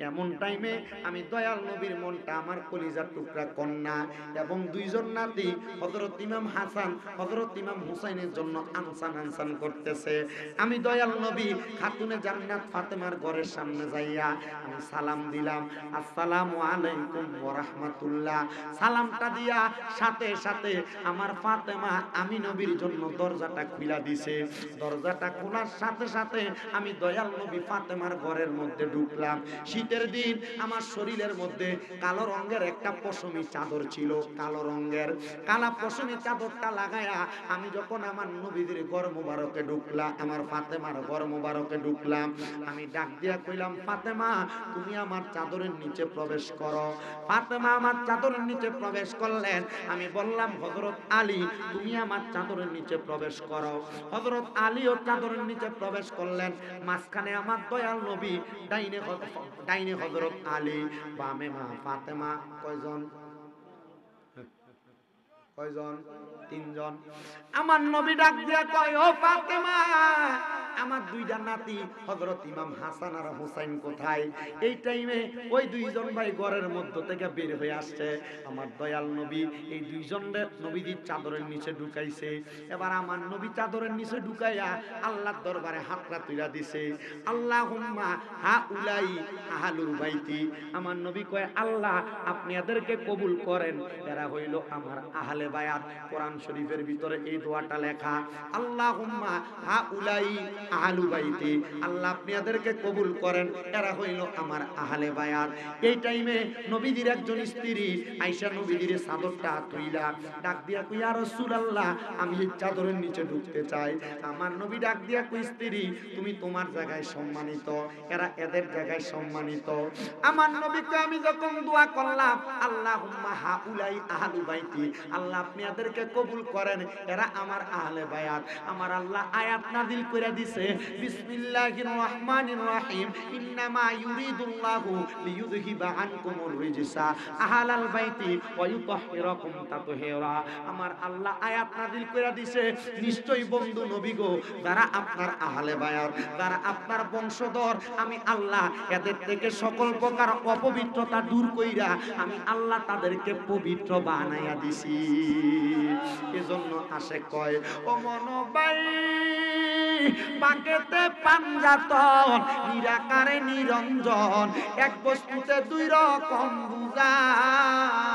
এমন টাইমে আমি দয়াল নবীর মনটা আমার কলিজার টুকরা কন্যা এবং দুইজন নাতি হযরত ইমাম হাসান হযরত ইমাম হুসাইনের জন্য আনসান করতেছে। আমি দয়াল নবী খাতুনে জান্নাত ফাতেমার ঘরের সামনে যাইয়া আমি সালাম দিলাম, আসসালামু আলাইকুম ওয়া রাহমাতুল্লাহ। সালামটা দিয়া সাথে সাথে আমার ফাতেমা আমি নবীর জন্য দরজাটা খুলে দিছে। দরজাটা খোলার সাথে সাথে আমি দয়াল নবী ফাতেমার ঘরের মধ্যে ঢুকলাম। শীতের দিন আমার শরীরের মধ্যে কালো রঙের একটা পশমি চাদর ছিল, কালো রঙের কালা পশমি চাদরটা লাগায়া আমি যখন আমার নবীদের ঘর মোবারকে ঢুকলাম, আমার ফাতেমার ঘর মোবারকে ঢুকলাম, আমি ডাক দিয়া কইলাম, ফাতেমা তুমি আমার চাদরের নিচে প্রবেশ করো। ফাতেমা আমার চাদরের নিচে প্রবেশ করলেন। আমি বললাম, হযরত আলী তুমি আমার চাদরের নিচে প্রবেশ করো। হযরত আলীও চাদরের নিচে প্রবেশ করলেন। মাঝখানে আমার দয়াল নবী, ডাইনে হযরত আলী, বামে মা ফাতেমা। কয়জন? কয়জন? তিনজন। আমার নবী ডাক দিয়া কয়, ও ফাতেমা আমার দুইটা নাতি হযরত ইমাম হাসান আর হুসাইন কোথায়? এই টাইমে ওই দুইজন ভাই ঘরের মধ্য থেকে বের হয়ে আসছে। আমার দয়াল নবী এই দুইজনের নবীদের চাদরের নিচে ঢুকাইছে। এবার আমার নবী চাদরের নিচে ঢুকাইয়া আল্লাহর দরবারে হাতটা তুইলা দিছে, আল্লাহুম্মা হাউলাই আহলুল বাইতি। আমার নবী কয়, আল্লাহ আপনি এদেরকে কবুল করেন, এরা হইল আমার আহলে বায়াত। কোরআন শরীফের ভিতরে এই দোয়াটা লেখা, আল্লাহুম্মা হাউলাই আহলু বাইতি, আল্লাহ আপনি এদেরকে কবুল করেন, এরা হইল আমার আহলে বায়াত। এই টাইমে নবীদের একজন স্ত্রী আয়েশা নবীদের চাদরটা তুইলা ডাক দিয়া কই, ইয়া রাসূলুল্লাহ আমি এই চাদরের নিচে ঢুকতে চাই। আমার নবী ডাক দিয়া কই, স্ত্রী তুমি তোমার জায়গায় সম্মানিত, এরা এদের জায়গায় সম্মানিত। আমার নবীকে আমি যখন দোয়া করলাম, আল্লাহুম্মা হাউলাই আহলু বাইতি, আল্লাহ আপনি এদেরকে কবুল করেন, এরা আমার আহলে বায়াত। আমার আল্লাহ আয়াত নাযিল করে দিছে, বিসমিল্লাহির রহমানির রহিম, ইন্নামা ইউরিদুল্লাহু লিইয়ুযহিবা আনকুমুর রিজসা আহলাল বাইতি ওয়া ইউতাহহিরাকুম তাতহীরা। আমার আল্লাহ আয়াত নাযিল করে দিছে, নিশ্চয়ই বন্ধু নবী গো, যারা আপনার আহলে বায়াত, যারা আপনার বংশধর, আমি আল্লাহ এদের থেকে সকল প্রকার অপবিত্রতা দূর কইরা আমি আল্লাহ তাদেরকে পবিত্র বানাইয়া দিছি। এজন্য আসে কয়, ও মনোবাই পাকেতে পাঞ্জাতন, নিরাকারে নিরঞ্জন, এক বস্তুতে দুই রকম বুঝায়।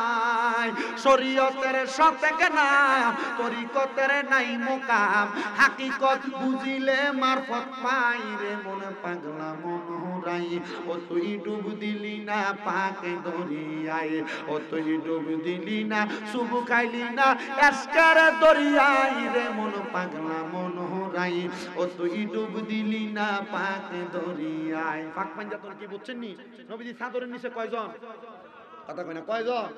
শরীয়তের সতেক নাম, তরিকতের নাই মোকাম, হাকিকত বুঝিলে মারফত পাই রে মন পাগলা মনোহরাই। ও তুই ডুব দিলি না পাকে দরিয়ায়, ও তুই ডুব দিলি না সুবু খাইলি না এসকার দরিয়ায় রে মন পাগলা মনোহরাই। ও তুই ডুব দিলি না পাকে দরিয়ায়। পাক পাঞ্জাতন কি বুঝছেন নি? নবীজি চাদরের নিচে কয়জন? কথা কয় না, কয়জন?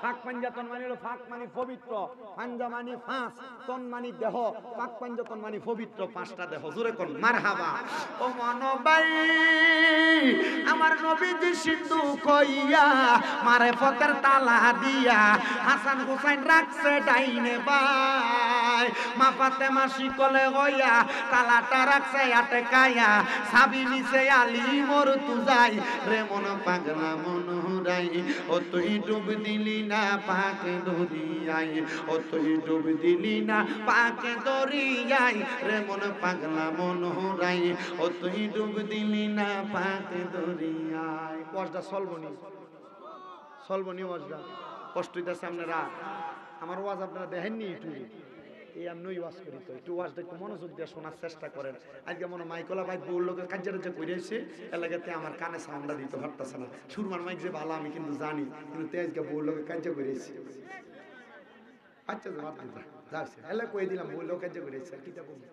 ফাঁক পাঞ্জাতন মানে হলো, ফাঁক মানে পবিত্র, পাঞ্জা মানে ফাঁস, তন মানে দেহ, পাক পাঞ্জাতন মানে পবিত্র পাঁচটা দেহ। জোরে কোন মারহাবা। ও মনোবাই আমার নবীজি সিন্ধু কইয়া মারেফতের তালা দিয়া হাসান হুসাইন রাখছে ডাইনে বাই। মা ফাতেমা শিকলে হইয়া তালাটা রাখছে আটকায়া, সাবি নিছে আলী মোর তুজাই রে মন পাগলা মনোহরাই। ও তুই ডুব দিলি না পাকে দরিয়ায়, ও তুই ডুব দিলি না পাকে দরিয়ায় রে মন পাগলা মনোহরাই। ও তুই ডুব দিলি না পাকে দরিয়ায়। ওয়াজটা সলবনি সলবনি, ওয়াজটা কষ্ট হইতাছে আপনারা। আমার ওয়াজ আপনারা দেখেননি ইউটিউবে, এই আমি ওয়াজ করি, তো একটু ওয়াজটা একটু মনোযোগ দিয়ে শোনার চেষ্টা করেন। আজকে মনে মাইকলা ভাই বউর লোকের কাজের যে করেছে এলাকাতে আমার কানে সাউন্ডটা দিতে পারতেছে না। সুরমার মাইক যে ভালো আমি কিন্তু জানি, কিন্তু তেজকে বউর লোকের কাজে করেছে। আচ্ছা বাদ দিতা যাচ্ছে, এলা কয়ে দিলাম বউর লোক কাজে করেছে, কিতা বলবো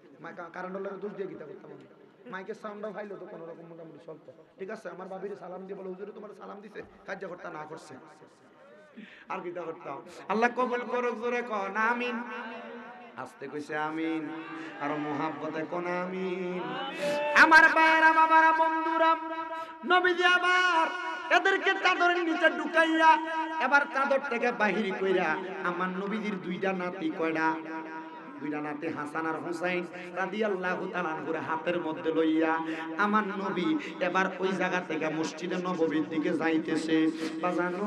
কারণ দোষ দিয়ে কিতা করতাম আমি। মাইকের সাউন্ডটা ভাইলো তো কোনো রকম মোটামুটি চলতো, ঠিক আছে। আমার বাবির সালাম দিয়ে বলে, হুজুরে তোমার সালাম দিছে, কাজে করতে না করছে আর কিতা করতাম। আল্লাহ কবুল করুক, জোরে কোন আমিন। আস্তে কইছে আমিন, আর মুহাব্বতে কোন আমিন। আমার ভাইরা বাবারা বন্ধুরা, নবীজি আবার এদেরকে চাদরের নিচে ঢুকাইয়া এবার চাদর থেকে বাহির কইরা আমার নবীজির দুইটা নাতি, কয়টা? দুইটা নাতি হাসান আর হুসাইন রাদিয়াল্লাহু তাআলা আনহুর হাতের মধ্যে লইয়া আমার নবী এবার ওই জায়গা থেকে মসজিদে নববীর দিকে যাইতেছে। বাজানো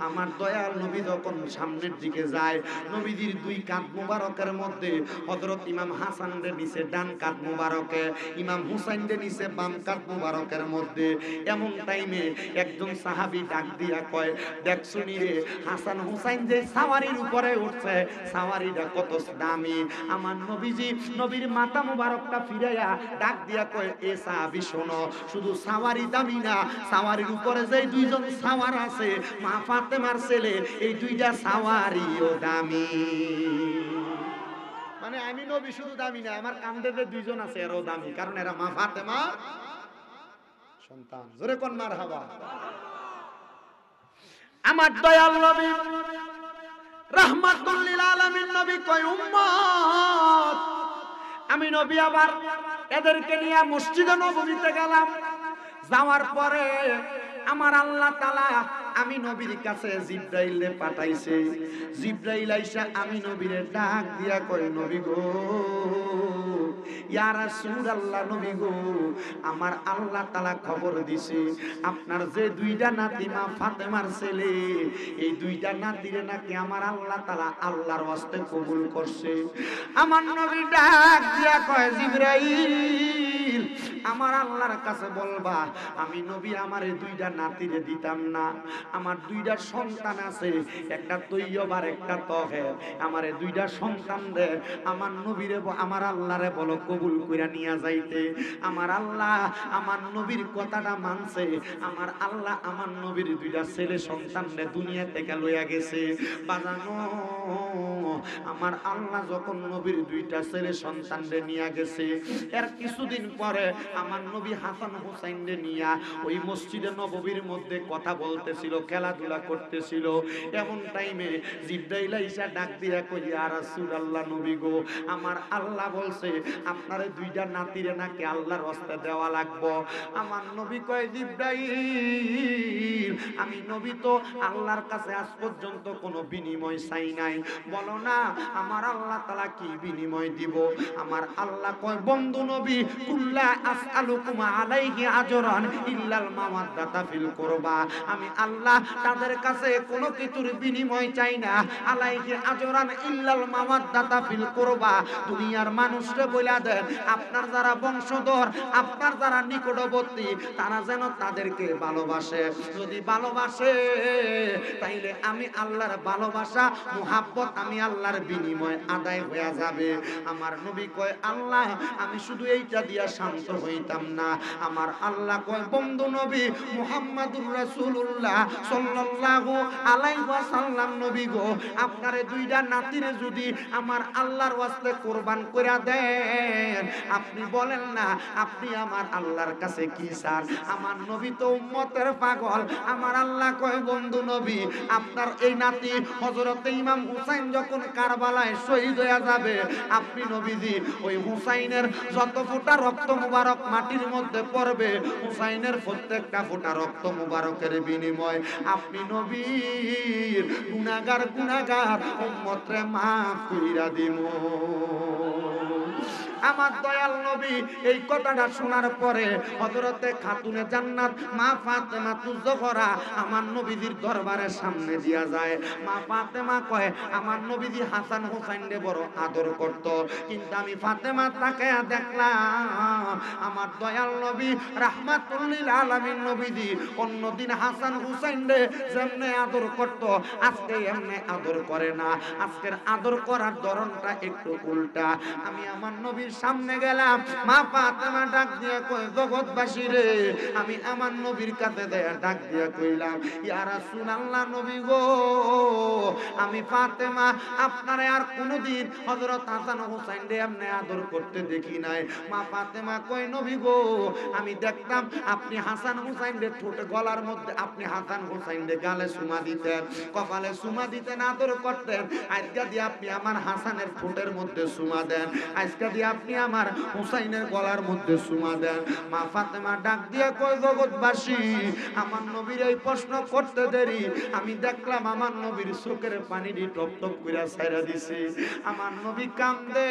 আমার দয়াল নবী যখন সামনের দিকে যায়, নবীজির দুই কাঁধ মুবারকের মধ্যে হযরত ইমাম হাসান রে নিচে ডান কাঁধ মুবারকে, ইমাম হুসাইন রে নিচে বাম কাঁধ মুবারকের মধ্যে। এমন টাইমে একজন সাহাবী ডাক দিয়া কয়, দেখ শুনি রে, হাসান হুসাইন যে সাওয়ারির উপরে উঠছে, সাওয়ারিটা কত দামি। আমার নবীজি নবীর মাথা মুবারকটা ফিরাইয়া ডাক দিয়া কয়, এ সাহাবী শোনো, শুধু সাওয়ারি দামি না, সাওয়ারির উপরে যে দুইজন সাওয়ার আছে মা ফাতেমার ছেলে, এই দুইটা সাওয়ারিও দামি। মানে আমি নবী শুধু দামি না, আমার কাঁধে যে দুইজন আছে এরাও দামি, কারণ এরা মা ফাতেমা সন্তান। জোরে কোন মারহাবা। আমার দয়াল নবী রাহমাতুল লিল আলামিন নবী কয়, উম্মত আমি নবী আবার এদেরকে নিয়ে মসজিদে নববীতে গেলাম। যাওয়ার পরে আমার আল্লাহ তাআলা আমি নবীর কাছে জিবরাইলে পাঠাইছে। জিবরাইল আইসা আমি নবীরে ডাক দিয়া কয়, নবী গো, ইয়া রাসূলুল্লাহ, নবী গো, আমার আল্লাহ তাআলা খবর দিছে আপনার যে দুইটা নাতি মা ফাতেমার ছেলে, এই দুইটা নাতিরে নাকি আমার আল্লাহ তাআলা আল্লাহর ওয়াস্তে কবুল করছে। আমার নবী ডাক দিয়া কয়, জিবরাইল, আমার আল্লাহর কাছে বলবা আমি নবী আমার এই দুইটা নাতিরে দিতাম না। আমার দুইটা সন্তান আছে, একটা তৈয়ব আর একটা তহের। আমার এই দুইটা সন্তান রে আমার নবীরে আমার আল্লাহরে বলো কবুল কইরা নিয়া যাইতে। আমার আল্লাহ আমার নবীর কথাটা মানছে। আমার আল্লাহ আমার নবীর দুইটা ছেলে সন্তান রে দুনিয়া থেকে লইয়া গেছে। বাজানো আমার আল্লাহ যখন নবীর দুইটা ছেলে সন্তান রে নিয়া গেছে, এর কিছুদিন পরে আমার নবী হাসান হুসাইন রে নিয়া ওই মসজিদে নববীর মধ্যে কথা বলতেছিল, খেলাধুলা করতেছিল। এমন টাইমে জিবরাইল আইসা ডাক দিয়া কই, ইয়া রাসূলুল্লাহ, নবী গো, আমার আল্লাহ বলছে আপনার দুইটা নাতিরে নাকি আল্লাহর রাস্তা দেওয়া লাগবে। আমার নবী কয়, জিবরাইল, আমি নবী তো আল্লাহর কাছে আজ পর্যন্ত কোনো বিনিময় চাই নাই, বলো না আমার আল্লাহ তাআলা কি বিনিময় দিব। আমার আল্লাহ কয়, বন্ধু নবী, কুল্লা আসআলুকুম আলাইহি আজরান ইল্লাল মাওয়াদ্দাতা ফিল কুরবা, আমি আল্লাহ তাদের কাছে কোনো কিছুর বিনিময় চাই না। আলাইহি আজরান ইল্লাল মাওয়াদ্দাতা ফিল কুরবা, দুনিয়ার মানুষরে বইলা দেন আপনার যারা বংশধর, আপনার যারা নিকটবর্তী, তারা যেন তাদেরকে ভালোবাসে। যদি ভালোবাসে তাইলে আমি আল্লাহর ভালোবাসা মুহাব্বত আমি আল্লাহর বিনিময় আদায় হয়ে যাবে। আমার নবী কয়, আল্লাহ আমি শুধু এইটা দিয়া শান্ত হইতাম না। আমার আল্লাহ কয়, বন্ধু নবী মুহাম্মাদুর রাসূলুল্লাহ সাল্লাল্লাহু আলাইহি ওয়াসাল্লাম, নবী গো, আপনার দুইটা নাতিরে যদি আমার আল্লাহর ওয়াস্তে কুরবান কইরা দেন, আপনি বলেন না আপনি আমার আল্লাহর কাছে কি চান। আমার নবী তো উম্মতের পাগল। আমার আল্লাহ কয়, বন্ধু নবী, আপনার এই নাতি হযরতে ইমাম হুসাইন যখন কারবালায় শহীদ হয়ে যাবে, আপনি নবীজি ওই হুসাইনের যত ফোঁটা রক্ত মুবারক মাটির মধ্যে পড়বে, হুসাইনের প্রত্যেকটা ফোঁটা রক্ত মুবারকের বিনিময় আপনি নবীর গুনাহগার উম্মতরে মাফ কইরা দিমু। আমার দয়াল নবী এই কথাটা শোনার পরে হযরতে খাতুনে জান্নাত মা ফাতেমা তুজহরা আমার নবীজির দরবারের সামনে দিয়া যায়। মা ফাতেমা কয়, আমার নবীজি হাসান হুসাইনরে বড় আদর করত, কিন্তু আমি ফাতেমা তাকায়া দেখলাম আমার দয়াল নবী রাহমাতুল লিল আলামিন নবীজি অন্যদিন হাসান হুসাইনরে যেমনে আদর করত, আজকে এমনি আদর করে না। আজকের আদর করার ধরনটা একটু উল্টা। আমি আমার নবীর সামনে গেলাম, মা ফাতেমা ডাক দিয়া কয়, জগৎবাসী রে, আমি আমার নবীর কাছে দেয়া ডাক দিয়া কইলাম, ইয়া রাসূলুল্লাহ, নবী গো, আমি ফাতেমা আপনারে আর কোনদিন হযরত হাসান হুসাইন রে এমনি আদর করতে দেখি নাই। মা ফাতেমা কয়, নবী গো, আমি দেখতাম আপনি হাসান হুসাইন রে ঠোঁটে গলার মধ্যে, আপনি হাসান হুসাইন রে গালে চুমা দিতেন, কপালে চুমা দিতেন, আদর করতেন। আজকে দিয়ে আপনি আমার হাসানের ঠোঁটের মধ্যে চুমা দেন, আজকে দিয়ে আপনি আমার হুসাইনের গলার মধ্যে চুমা দেন। মা ফাতেমা ডাক দিয়ে কয় জগৎবাসী, আমার নবীর এই প্রশ্ন করতে দেরি, আমি দেখলাম আমার নবীর চোখের পানি টপ টপ করে ছাইরা দিছে। আমার নবী কান্দে,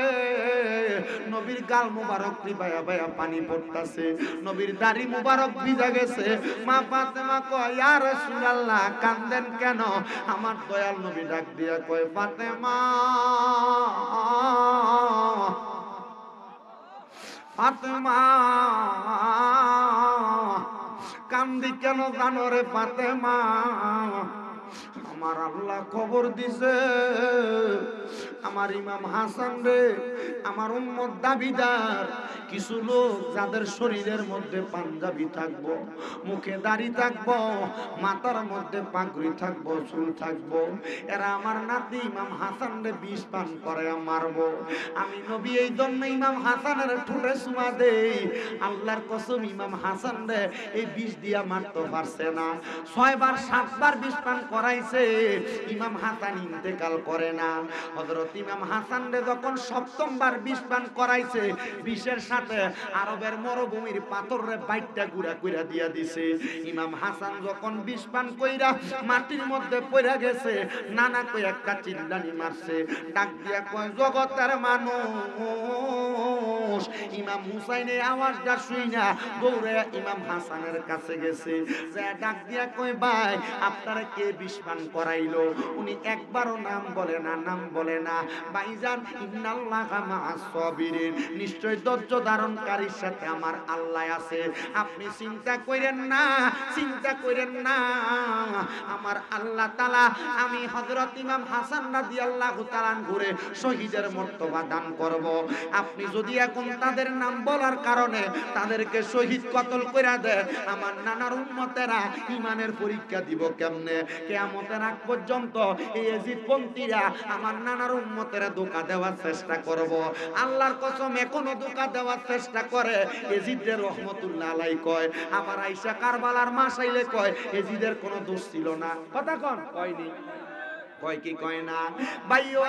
নবীর গাল মুবারক বায়া বায়া পানি পড়তাছে, নবীর দাড়ি মুবারক ভিজা গেছে। মা ফাতেমা কয় ইয়া রাসূলুল্লাহ কান্দেন কেন? আমার দয়াল নবী ডাক দিয়া কয় ফাতেমা, ফাতেমা কান্দি কেন জানো রে ফাতেমা? আমার আল্লাহ খবর দিছে আমার ইমাম হাসান রে, আমার উম্মত দাবিদার কিছু লোক যাদের শরীরের মধ্যে পাঞ্জাবি থাকবো, মুখে দাড়ি থাকবো, মাথার মধ্যে পাগড়ি থাকবো, চুল থাকবো, এরা আমার নাতি ইমাম হাসান রে বিষ পান করে মারবো। আমি নবী এই জন্য ইমাম হাসানের ঠোঁটে চুমা দেই। আল্লাহর কসম ইমাম হাসান রে এই বিষ দিয়া মারতে পারছে না। 6 বার 7 বার বিষ পান করাইছে, ইমাম হাসান ইন্তেকাল করে না। হযরত ইমাম হাসান রে যখন 7ম বার বিষ পান করাইছে, বিষের সাথে আরবের মরুভূমির পাথর রে বাইটটা গুড়া কইরা দিয়া দিছে। ইমাম হাসান যখন বিষ পান কইরা মাটির মধ্যে পড়ে গেছে, নানা কই একটা চিল্লানি মারছে, ডাক দিয়া কয় জগতের মানুষ। ইমাম হুসাইনের আওয়াজটা শুইনা দৌড়ে ইমাম হাসানের কাছে গেছে, যে ডাক দিয়া কয় ভাই আপনারা কে বিষ পান করাইলো? উনি একবারও নাম বলে না, নাম বলে না। ভাইজান ইন্নাল্লাহা মা'আস সাবিরিন, নিশ্চয় ধৈর্য ধারণকারীর সাথে আমার আল্লাহ আছে। আপনি চিন্তা করেন না, চিন্তা করেন না, আমার আল্লাহ তাআলা আমি হযরত ইমাম হাসান রাদিয়াল্লাহু তাআলা ঘুরে শহীদের মর্তবা দান করব। আপনি যদি এখন তাদের নাম বলার কারণে তাদেরকে শহীদ কতল কইরা দেয়, আমার নানার উম্মতেরা ঈমানের পরীক্ষা দিব কেমনে? কিয়ামতের আগ পর্যন্ত এই ইয়াজিদপন্থীরা আমার নানার উম্মতেরা ধোঁকা দেওয়ার চেষ্টা করব। আল্লাহর কসম এখনো ধোঁকা দেওয়ার চেষ্টা করে। ইয়াজিদের রহমতুল্লাহ আলাইহি কয়, আবার আয়েশা কারবালার মা চাইলে কয় ইয়াজিদের কোনো দোষ ছিল না। কথা কোন কয়নি? কয় কি কয় না? ভাইও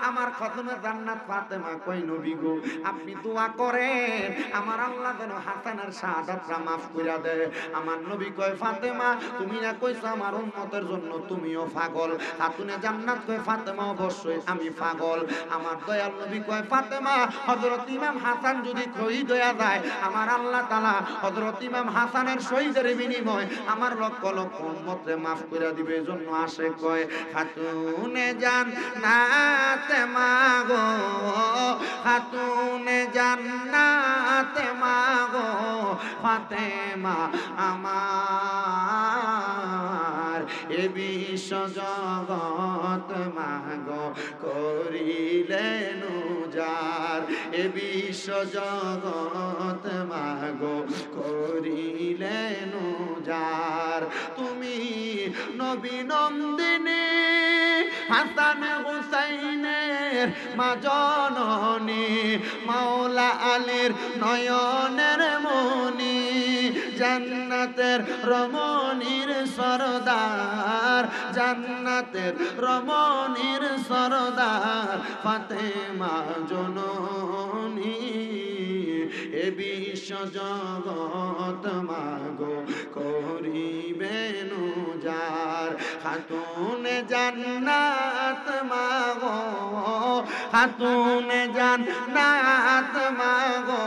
আমার খাতুনে জান্নাত ফাতেমা কয় নবী গো আপনি দোয়া করেন আমার আল্লাহ যেন হাসানের শাহাদাতটা maaf কইরা দেয়। আমার নবী কয় ফাতেমা তুমি না কইছো আমার উম্মতের জন্য তুমিও পাগল। খাতুনে জান্নাত কয় ফাতেমা অবশ্যই আমি পাগল। আমার দয়াল নবী কয় ফাতেমা হযরত ইমাম হাসান যদি শহীদ হয়ে যায়, আমার আল্লাহ তাআলা হযরত ইমাম হাসানের শহীদের বিনিময় আমার লক্ষ লক্ষ উম্মতরে maaf কইরা দিবে। এজন্য আসে কয় খাতুনে জান্নাত মাগো, খাতুনে জান্নাত মাগো ফাতেমা আমার, এ বিশ্ব জগৎ মাগো করিলেন উজাড়, এ বিশ্ব জগৎ মাগো করিলেন উজাড়। তুমি নবী নন্দিনী হাসান হুসাইনের মা জননী, মাওলা আলীর নয়নের মনি, জান্নাতের রমণীর সরদার, জান্নাতের রমণীর সরদার ফাতেমা জননী, এ বিশ্ব জগৎ মাগো করিবেন উজাড়। খাতুনে জান্নাত মাগো, খাতুনে জান্নাত মাগো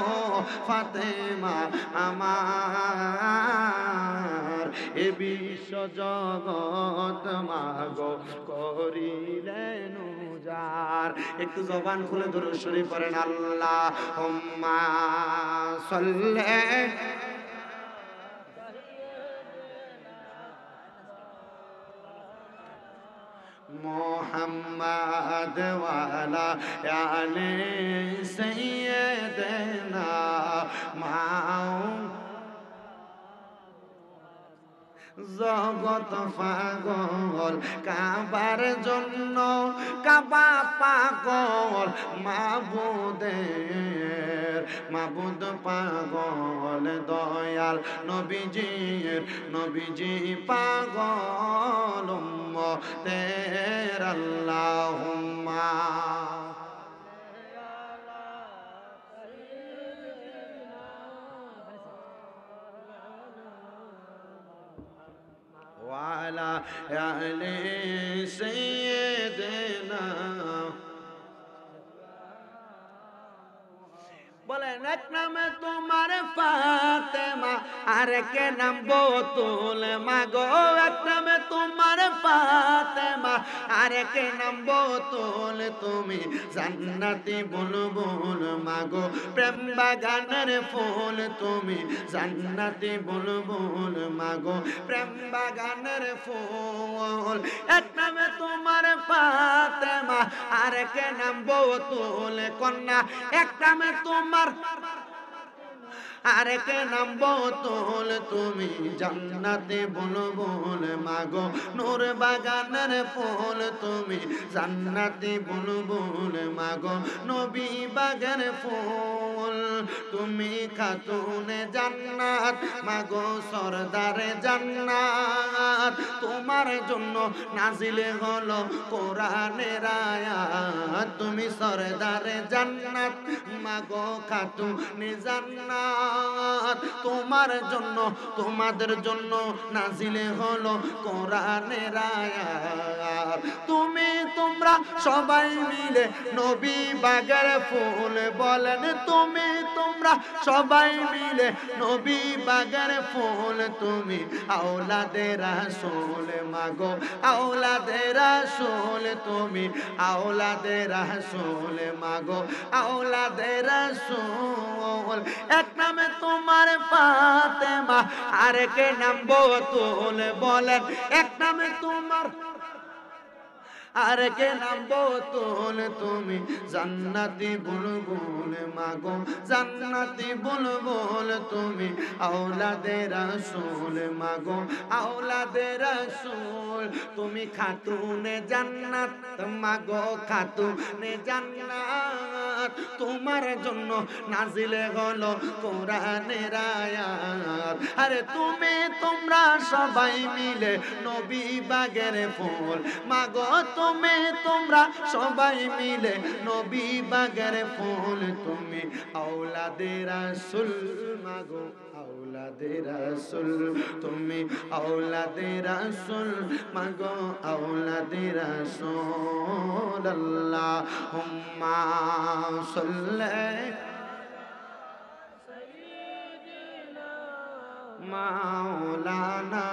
ফাতেমা আমার, এ বিশ্ব জগৎ মাগো করিলেন উজাড়। একটু জবান খুলে দরুদ শরীফ পড়েন আল্লাহুম্মা সাল্লি মুহাম্মাদ ওয়ালা আলি সাইয়্যিদিনা মাও। জগত পাগল কাবার জন্য, কাবা পাগল মাবুদের, মাবুদ পাগল দয়াল নবীজির, নবীজি পাগল উম্মতের। আল্লাহুম্মা আলা আলি সাইয়্যিদিনা বলেন এক নামে তোমার ফাতেমা আরেক নাম বতুল মাগো এক নামে তোমার ফাতেমা আরেক নাম বতুল তুমি জান্নাতি বুলবুল মাগো প্রেম বাগানের ফুল তুমি জান্নাতি বুলবুল মাগো প্রেম বাগানের ফুল এক নামে তোমার ফাতেমা আরেক নাম বতুল কন্যা এক নামে তোমার আরেক নাম বতুল তুমি জান্নাতে বুলবুল মাগো নূর বাগানের ফুল তুমি জান্নাতে বুলবুল মাগো নবী বাগানের ফুল তুমি খাতুনে জান্নাত মাগো সরদারে জান্নাত তোমার জন্য নাজিলে হলো কোরআনের আয়াত তুমি সরদারে জান্নাত মাগো খাতুনে জান্নাত তোমার জন্য তোমাদের জন্য নাজিলে হলো কোরআনের আয়াত তুমি তোমরা সবাই মিলে নবী বাগের ফুল বলেন তুমি তোমরা সবাই মিলে নবী বাগের ফুল তুমি আওলাদে রাসূল মাগো আওলাদে রাসূল তুমি আওলাদে রাসূল মাগো আওলাদে রাসূল এক নামে তোমার ফাতেমা আরেক নাম বতুল বলেন এক নামে তোমার আরেক নাম বতুল তুমি জান্নাতি বুলবুল মাগো জান্নাতি বুলবুল তুমি আওলাদে রাসূল মাগো আওলাদে রাসূল তুমি খাতুনে জান্নাত মাগো খাতুনে জান্নাত তোমার জন্য নাজিলে হলো কোরআনের আয়াত আরে তুমি তোমরা সবাই মিলে নবী বাগের ফুল মাগো তুমি তোমরা সবাই মিলে নবী বাগের ফুল তুমি আওলাদে রাসূল মাগো আওলাদে রাসূল তুমি আওলাদে রাসূল মাগো আওলাদে রাসূল আল্লাহুম্মা সাল্লি মাওলানা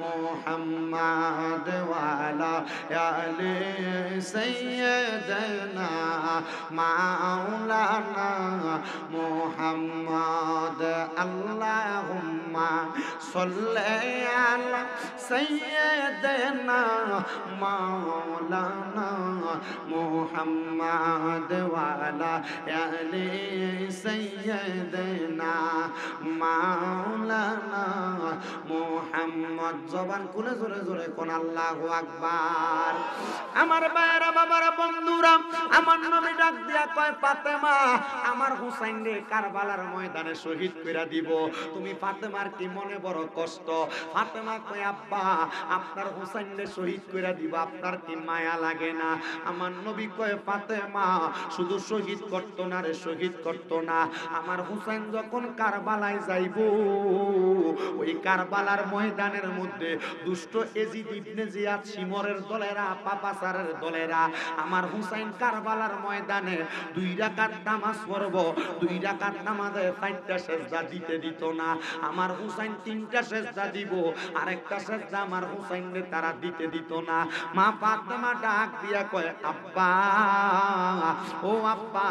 মুহাম্মদ ওয়ালা আলি সাইয়্যিদিনা মাওলানা মুহাম্মদ আল্লাহুম্মা সাল্লি আলা সাইয়্যিদিনা মাওলানা মুহাম্মদ ওয়ালা আলি সাইয়্যিদিনা মাওলানা মুহাম্মদ জবান খুলে জোরে জোরে কোন আল্লাহু আকবার আমার ভাইরা বাবারা বন্ধুরা আমার নবী ডাক দিয়া কয় ফাতেমা আমার হুসাইন রে কারবালার ময়দানে শহীদ কইরা দিব তুমি ফাতেমার কি মনে বড় কষ্ট ফাতেমা কয় আব্বা আপনার হুসাইন রে শহীদ কইরা দিব আপনার কি মায়া লাগে না আমার নবী কয় ফাতেমা শুধু শহীদ করতো না রে শহীদ করতো না আমার হুসাইন যখন কারবালায় যাইবো ওই কারবালার ময়দানের মধ্যে দুষ্ট এজিদ ইবনে জিয়াদ শিমরের দলেরা পাপাসারের দলেরা আমার হুসাইন কারবালার ময়দানে 2 রাকাত নামাজ পড়ব 2 রাকাত নামাজে 4টা সিজদা দিতে দিত না আমার হুসাইন 3টা সিজদা দিব আরেকটা সিজদা আমার হুসাইনকে তারা দিতে দিত না মা ফাতেমা ডাক দিয়া কয় আব্বা ও আব্বা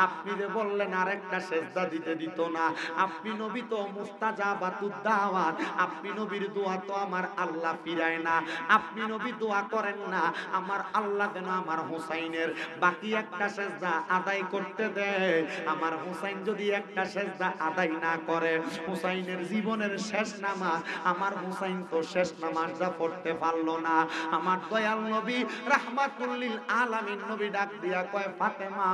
আপনি যে বললেন আরেকটা সিজদা দিতে দিত না আপনি নবী তো মুস্তাজাবাতুদ দাওয়াত আপনি নবীর দোয়া তো আমার আল্লাহ ফিরায় না আপনি নবী দোয়া করেন না আমার আল্লাহ যেন আমার হুসাইনের বাকি একটা সিজদা আদায় করতে দেয় আমার হুসাইন যদি একটা সিজদা আদায় না করে হুসাইনের জীবনের শেষ নামাজ আমার হুসাইন তো শেষ নামাজটা পড়তে পারলো না আমার দয়াল নবী রাহমাতুল লিল আলামিন নবী ডাক দিয়া কয় ফাতেমা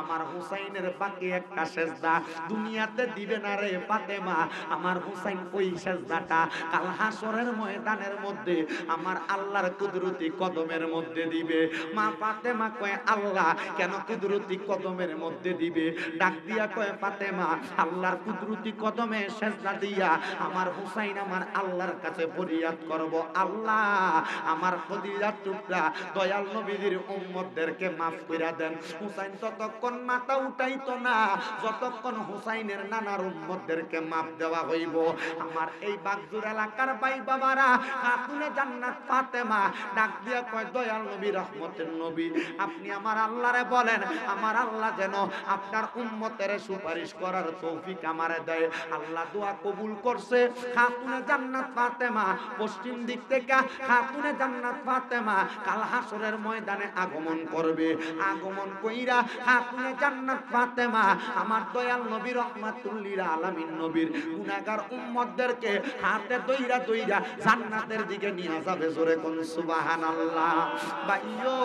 আমার হুসাইনের বাকি একটা সিজদা দুনিয়াতে দিবে না রে ফাতেমা আমার হুসাইন ওই সিজদাটা কাল হাসরের ময়দানের মধ্যে আমার আল্লাহর কুদরতি কদমের মধ্যে দিবে। মা ফাতেমা কয় আল্লাহ কেন কুদরতি কদমের মধ্যে দিবে? ডাক দিয়া কয় ফাতেমা আল্লাহর কুদরতি কদমে সেজদা দিয়া আমার হুসাইন আমার আল্লাহর কাছে ফরিয়াদ করব, আল্লাহ আমার কলিজার টুকরা দয়াল নবীর উম্মতদেরকে মাফ কইরা দেন। হুসাইন ততক্ষণ মাথা উঠাইতো না যতক্ষণ হুসাইনের নানার উম্মতদেরকে মাফ দেওয়া হইব। আমার এই বাগজুর এলাকার ভাই বাবারা, খাতুনে জান্নাত ফাতেমা ডাক দিয়া কয় দয়াল নবী রহমতের নবী আপনি আমার আল্লাহরে বলেন আমার আল্লাহ যেন আপনার উম্মতের সুপারিশ করার তৌফিক আমারে দেয়। আল্লাহ দোয়া কবুল করছে। খাতুনে জান্নাত ফাতেমা পশ্চিম দিক থেকে খাতুনে জান্নাত ফাতেমা কাল হাসরের ময়দানে আগমন করবে। আগমন কইরা খাতুনে জান্নাত ফাতেমা আমার দয়াল নবী রহমাতুল লিল আলামিন নবীর গুনাহগার উম্মতদেরকে হাতে দইরা দইরা জান্নাতের দিকে নিয়ে যাবে। জোরে কোন সুবহানাল্লাহ। ভাইও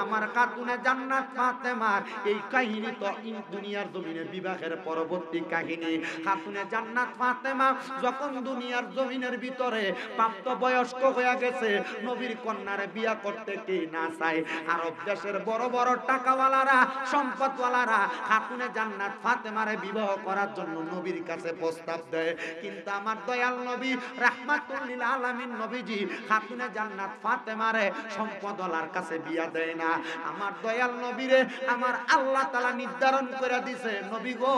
আমার খাতুনে জান্নাত ফাতেমার এই কাহিনী তো দুনিয়ার জমিনে বিবাহের পরবর্তী কাহিনী। খাতুনে জান্নাত ফাতেমা যখন দুনিয়ার জমিনের ভিতরে প্রাপ্ত বয়স্ক হয়ে গেছে, নবীর কন্যারে বিয়া করতে কে না চায়? আরব দেশের বড় বড় টাকাওয়ালারা সম্পদওয়ালারা খাতুনে জান্নাত ফাতেমারে বিবাহ করার জন্য নবীর কাছে প্রস্তাব দেয়। কিন্তু আমার দয়াল নবী রাহমাতুল লিল আলামিন নবীজি খাতুনে জান্নাত ফাতেমারে সম্পদওয়ালার কাছে বিয়া দেয় না। আমার দয়াল নবীরে আমার আল্লাহ তাআলা নির্ধারণ করে দিয়েছে নবী গো,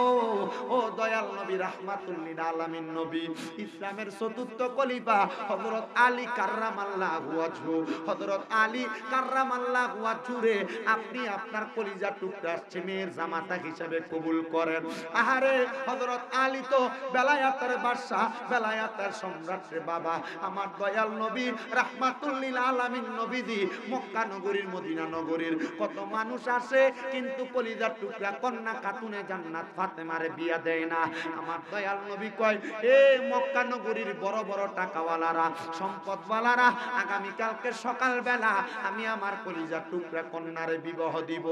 ও দয়াল নবী রাহমাতুল লিল আলামিন নবী ইসলামের চতুর্থ খলিফা হযরত আলী কাররামাল্লাহু ওয়াজহু, হযরত আলী কাররামাল্লাহু ওয়াজহুরে আপনি আপনার কলিজার টুকরা মেয়ের জামাতা হিসেবে কবুল করেন। আহারে হযরত আলী তো বেলায়েতের বাদশা, বেলায়েতের সম্রাট রে বাবা। আমার দয়াল নবী রাহমাতুল লিল আলামিন নবীজি মক্কা নগরীর মদিনা নগরীর কত মানুষ আসে কিন্তু কলিজার টুকরা কন্যা খাতুনে জান্নাত ফাতেমারে বিয়া দেয় না। আমার দয়াল নবী কয় এ মক্কা নগরীর বড় বড় টাকাওয়ালারা সম্পদওয়ালারা আগামী কালকে সকালবেলা আমি আমার কলিজার টুকরা কন্যারে বিবাহ দিব।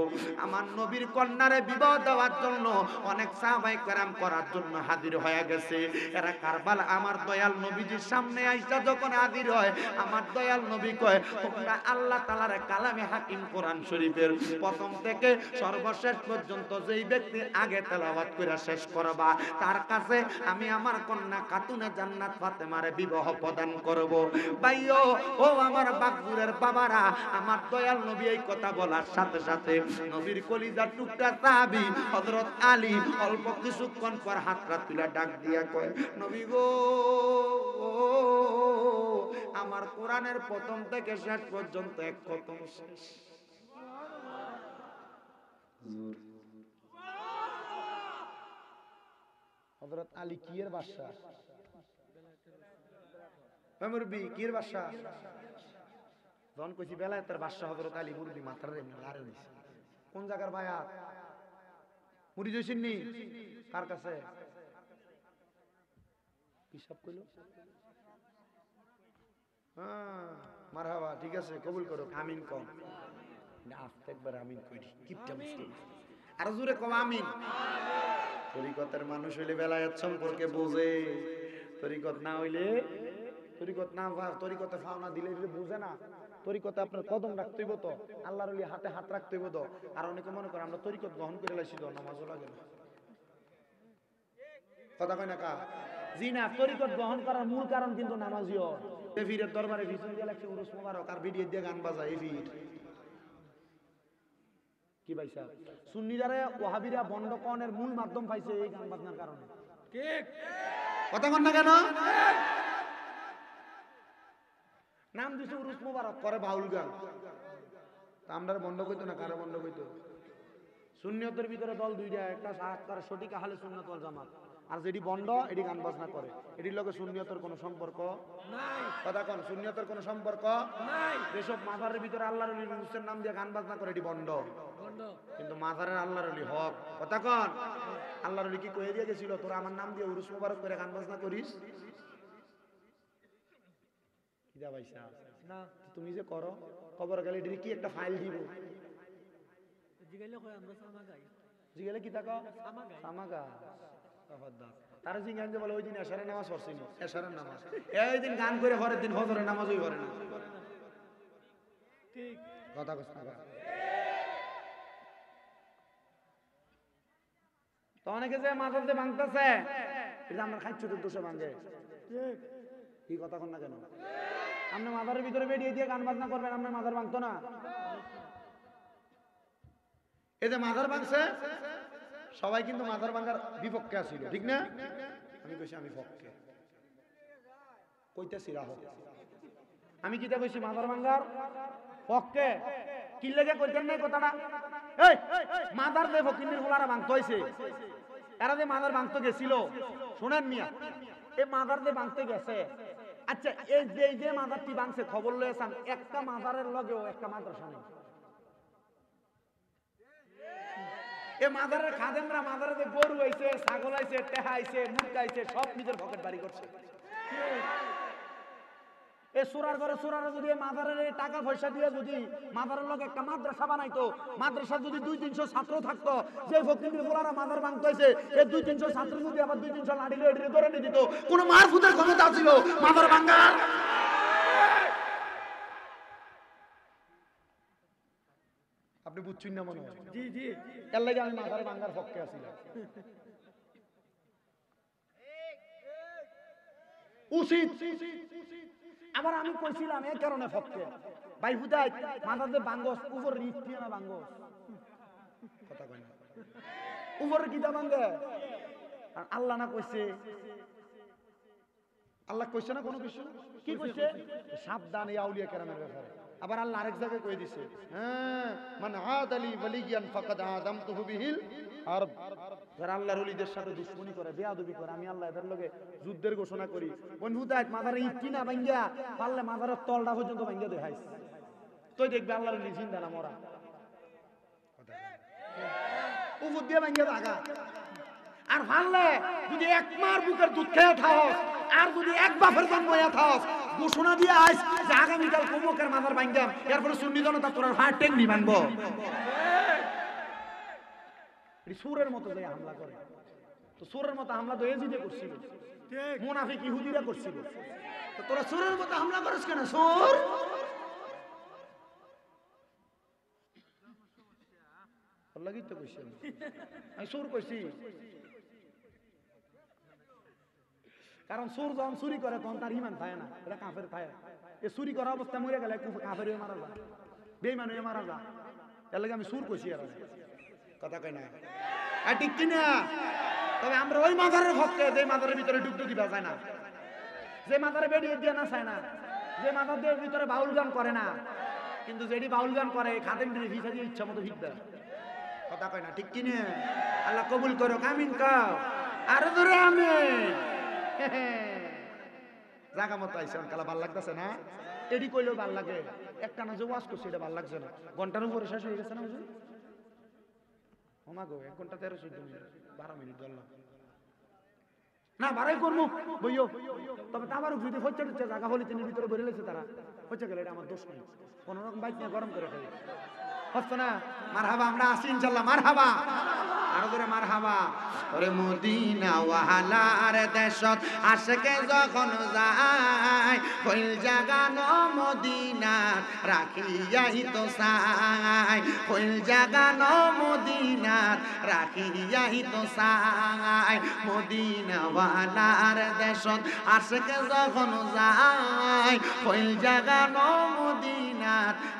আমার নবীর কন্যারে বিবাহ দেওয়ার জন্য অনেক সাহাবায়ে কেরাম করার জন্য হাজির হয়ে গেছে। এরা কারবালা আমার দয়াল নবীজির সামনে আইসা যখন হাজির হয় আমার দয়াল নবী কয় তোমরা আল্লাহ তাআলার কালামে হাকিম কোরআন শরীফের প্রথম থেকে সর্বশেষ পর্যন্ত যেই ব্যক্তি আগে তেলাওয়াত করে শেষ করবা তার কাছে আমি আমার কন্যা খাতুনে জান্নাত ফাতেমারে বিবাহ প্রদান করব। ভাইও ও আমার বাগজুরের বাবারা, আমার দয়াল নবী এই কথা বলার সাথে সাথে নবীর কলিজার টুকরা সাহাবী হযরত আলী অল্প কিছুক্ষণ পর হাতটা তুলে ডাক দিয়া কয় নবী গো, আমার কোরআনের প্রথম থেকে শেষ পর্যন্ত এক খতম শেষ। হযরত আলী কিয়ের বাদশা? মুরব্বি কিয়ের বাদশা? যখন কইছি বেলায়েতের বাদশা হযরত আলী, মুরব্বি মাথার এমনি লাড়ে দিছে। কোন জায়গার বায়াত? মুড়ি জইছেননি কার কাছে? কি সব কইলো? হ্যাঁ মারহাবা, ঠিক আছে কবুল করো, আমিন কম না আস্তে একবার আমিন কই কিপটা মুশকিল আর জোরে কম আমিন। তরিকতের মানুষ হইলে বেলায়েত সম্পর্কে বোঝে, তরিকত না হইলে তরিকত না তরিকতে ফাওনা দিলে বুঝে না। তরিকতে আপনার কদম রাখতে হইব তো, আল্লাহর ওলি হাতে হাত রাখতে হইব তো। আর অনেকে মনে করে আমরা তরিকত গ্রহণ করে লাইছি তো নামাজও লাগে না, কথা কয় না কা? জি না, তরিকত গ্রহণ করার মূল কারণ কিন্তু নামাজিও। ফিরের দরবারে ভিতর দিয়ে লাগছে উরুস মোবারক আর ভিডিও দিয়ে গান বাজায় ফির কি ভাই সাহেব। সুন্নিরা ওয়াহাবিরা বন্ডকনের মূল মাধ্যম পাইছে এই গান বাজনার কারণে। ঠিক কথা কন না কেন? নাম দিছে উরুস মোবারক, করে বাউল গান। তা আমরা বন্ধ কইতো না, কারে বন্ধ কইতো? সুন্নিয়তের ভিতরে দল দুইটা, একটা তার সঠিক আহলে সুন্নাত ওয়াল জামাত, আর যেটি বন্ধ এটি গান বাজনা করে, এটির লগে সুন্নিয়তের কোনো সম্পর্ক নাই। কথা কোন সুন্নিয়তের কোনো সম্পর্ক নাই। যেসব মাজারের ভিতরে আল্লাহর ওলি রুসের নাম দিয়ে গান বাজনা করে এটি বন্ধ, কিন্তু মাজারের আল্লাহর ওলি হক। কথা কোন? আল্লাহর ওলি কি কয়ে দিয়ে গেছিল তোরা আমার নাম দিয়ে উরুস মোবারক করে গান বাজনা করিস? কিদা ভাইসা না তুমি যে করো খবর গেলে এটি কি একটা ফাইল দিব? জিগাইলে কি তাকো সামাগা তারা জিজ্ঞাসা বলে ওই দিন এশারের নামাজ পড়ছি না, এশারের নামাজ এই দিন গান করে পরের দিন ফজরের নামাজই পড়ে না। ঠিক কথা কথা তো অনেকে যে মাথাতে ভাঙতেছে এটা আমরা খাচ্ছুটের দোষে ভাঙে। কি কথা কন না কেন? আপনি মাথার ভিতরে বেরিয়ে দিয়ে গান বাজনা করবেন, আপনার মাথার ভাঙতো না? এই যে মাথার ভাঙছে সবাই কিন্তু মাথার ভাঙার বিপক্ষে আসিল, ঠিক না? আমি কইছি আমি পক্ষে, কইতেছি রাহ আমি কিটা কইছি মাথার ভাঙার পক্ষে। কি লেগে কইতেন নাই কথাটা? এই মাথার যে ফকিন্নির গোলারা ভাঙতে হইছে, এরা যে মাথার ভাঙতে গেছিল, শুনেন মিয়া, এই মাথার যে ভাঙতে গেছে, আচ্ছা এই যে মাজারটি ভাঙছে খবর লয়েছেন একটা মাজারের লগেও একটা মাদ্রাসা নেই। এই মাজারের খাদেমরা মাজারে যে গরু আইছে, ছাগল আইছে, টেহা আইছে, মুরগা আইছে, সব নিজের পকেট বাড়ি করছে। এই সুরার ঘরে সুরারা যদি মাজারের টাকা পয়সা দিয়ে যদি মাজারের লগে একটা মাদ্রাসা বানাইতো, মাদ্রাসা যদি 200-300 ছাত্র থাকতো, যে ফকিরের গোলারা মাজার ভাঙতে হইছে এই 200-300 ছাত্র যদি আবার 200-300 লাঠি লইয়ে ধরে নিয়ে দিত, কোন মারফুতের ক্ষমতা ছিল মাজার ভাঙার? আপনি বুঝছেন না মনে হয়? জি জি, এর লাগি আমি মাজার ভাঙার পক্ষে আছিলাম। উচিত। আবার আমি কইছিলাম এই কারণে পক্ষে, ভাই হুদাই মাথাতে বাঙ্গস উপর রিফটি না বাঙ্গস কথা কই না, উপরে কিটা বাঙ্গে আর আল্লাহ না কইছে, আল্লাহ কইছে না কোনো কিছু? কি কইছে? সাবধান এই আউলিয়া কেরামের ব্যাপারে। আবার আল্লাহ আরেক জায়গায় কই দিছে, হ্যাঁ মান আদালি ওয়ালিয়ান ফাকাদ আযামতুহু বিহিল হারব। যারা আল্লাহর ওলিদের সাথে দুশমনি করে, বেয়াদবি করে, আমি আল্লাহ এদের লগে যুদ্ধের ঘোষণা করি। বন্ধুদাই মাথারে ইট কিনা ভাঙ্গিয়া পারলে মাথারের তলটা পর্যন্ত ভাঙ্গিয়া দেখাইছে, তুই দেখবি আল্লাহর ওলি জিন্দা না মরা। উপর দিয়ে ভাঙ্গিয়া দাগা। আর পারলে যদি এক মার বুকের দুধ খেয়ে থাকস, আর যদি এক বাপের জন্ম হইয়া থাকস, ঘোষণা দিয়ে আইস যে আগামীকাল কুমকের মাথার ভাঙ্গাম, এরপরে সুন্নি জনতা তোর হাত টেঙ্গি ভাঙবো। সুরের মতো যে হামলা করে, তো সুরের মতো হামলা তো এজিদে করছিল, মুনাফিক ইহুদিরা করছিল, তো তোরা সুরের মতো হামলা করিস কেন? সুর লাগি তো কইছি আমি সুর কইছি, কারণ সুর যখন চুরি করে তখন তার ইমান থাকে না, এটা কাফের থাকে। এ চুরি করা অবস্থা মরে গেলে কাফের হয়ে মারা যায়, বেঈমান হয়ে মারা যায়। এর লাগে আমি সুর কইছি আর কথা কই না, ঠিক কিনা? তবে আমরা ওই মাজারের পক্ষে যে মাজারের ভিতরে ডুবতে দিবা যায় না, যে মাজারে বেরিয়ে দিয়ে না চায় না, যে মাজারের ভিতরে বাউল গান করে না, কিন্তু যেটি বাউল গান করে খাদেম দিয়ে ভিসা দিয়ে ইচ্ছা মতো ভিক দেয়। কথা কয় না, ঠিক কিনা? আল্লাহ কবুল করো, আমিন কাও আর ধরে আমি জায়গা মতো আইসে কালা ভাল লাগতেছে না, এডি কইলেও ভাল লাগে। একটা না যে ওয়াজ করছে এটা ভাল লাগছে না, ঘন্টার উপরে শেষ হয়ে গেছে না বুঝলি? গো 1 ঘন্টা 13-14 মিনিট 12 মিনিট ধরলাম না, বাড়াই করবো বইও। তবে তারপর যদি হচ্ছে জায়গা হলে তিনি ভিতরে বেরিয়ে লেছে, তারা হচ্ছে গেলে এটা আমার দোষ নেই, কোনো রকম বাইক নিয়ে গরম করে ফেলে হচ্ছে না। মার হাবা, আমরা আসি ইনশাল্লাহ, মার হাবা, আরো ধরে মার হাবা। ওরে মদিনা ওয়াহালার দেশত আশেকে যখন যায়, কইল জাগানো মদিনা রাখিয়াই তো চাই, কইল জাগানো মদিনা রাখিয়াই তো চাই। মদিনা ওয়াহালার দেশত আশেকে যখন যায়, কইল জাগানো মদিনা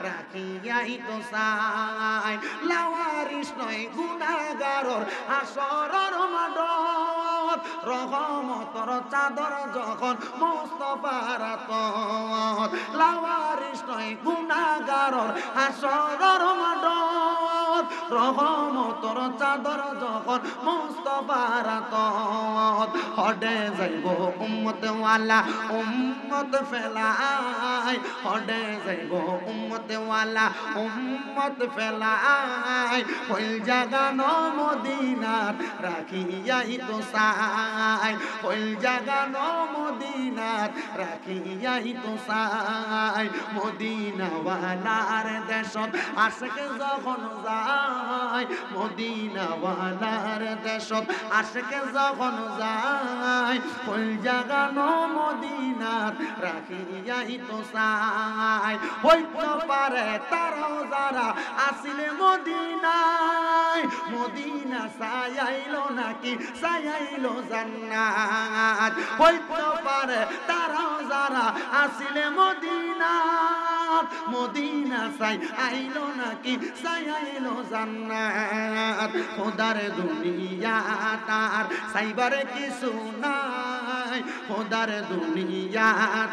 রাখিয়াই তো চাই। লাওয়ারিস নয় গুনাহগারর হাসরের মাঠত, রহমতর চাদর যখন মুস্তাফার হাতত। লাওয়ারিস নয় গুনাহগারর হাসরের মাঠত, রহমতর চাদর যখন মুস্তাফার হাতত। হডে যাইব উম্মত ওয়ালা উম্মত ফেলাই, হডে যাইব উম্মত ওয়ালা উম্মত ফেলাই। কইল জাগানো মদিনার রাখিয়াই তো চাই, ওই জাগানো মদিনাত রাখিয়াই তো চাই মদিনাওয়ালার দেশত আশিক যখন যায় মদিনাওয়ালার দেশত আশিক যখন যায় ওই জাগানো মদিনাত রাখিয়াই তো চাই হইতে পারে তারাও যারা আসিলে মদিনায় মদিনা চাইলো নাকি চাইলো জান্নাত হইতে পারে তারাও যারা আসিলে মদিনাত মদিনা চাই আইলো নাকি চাইলো জান্নাত খোদার দুনিয়া তার সাইবারে কিছু নাই খোদার দুনিয়া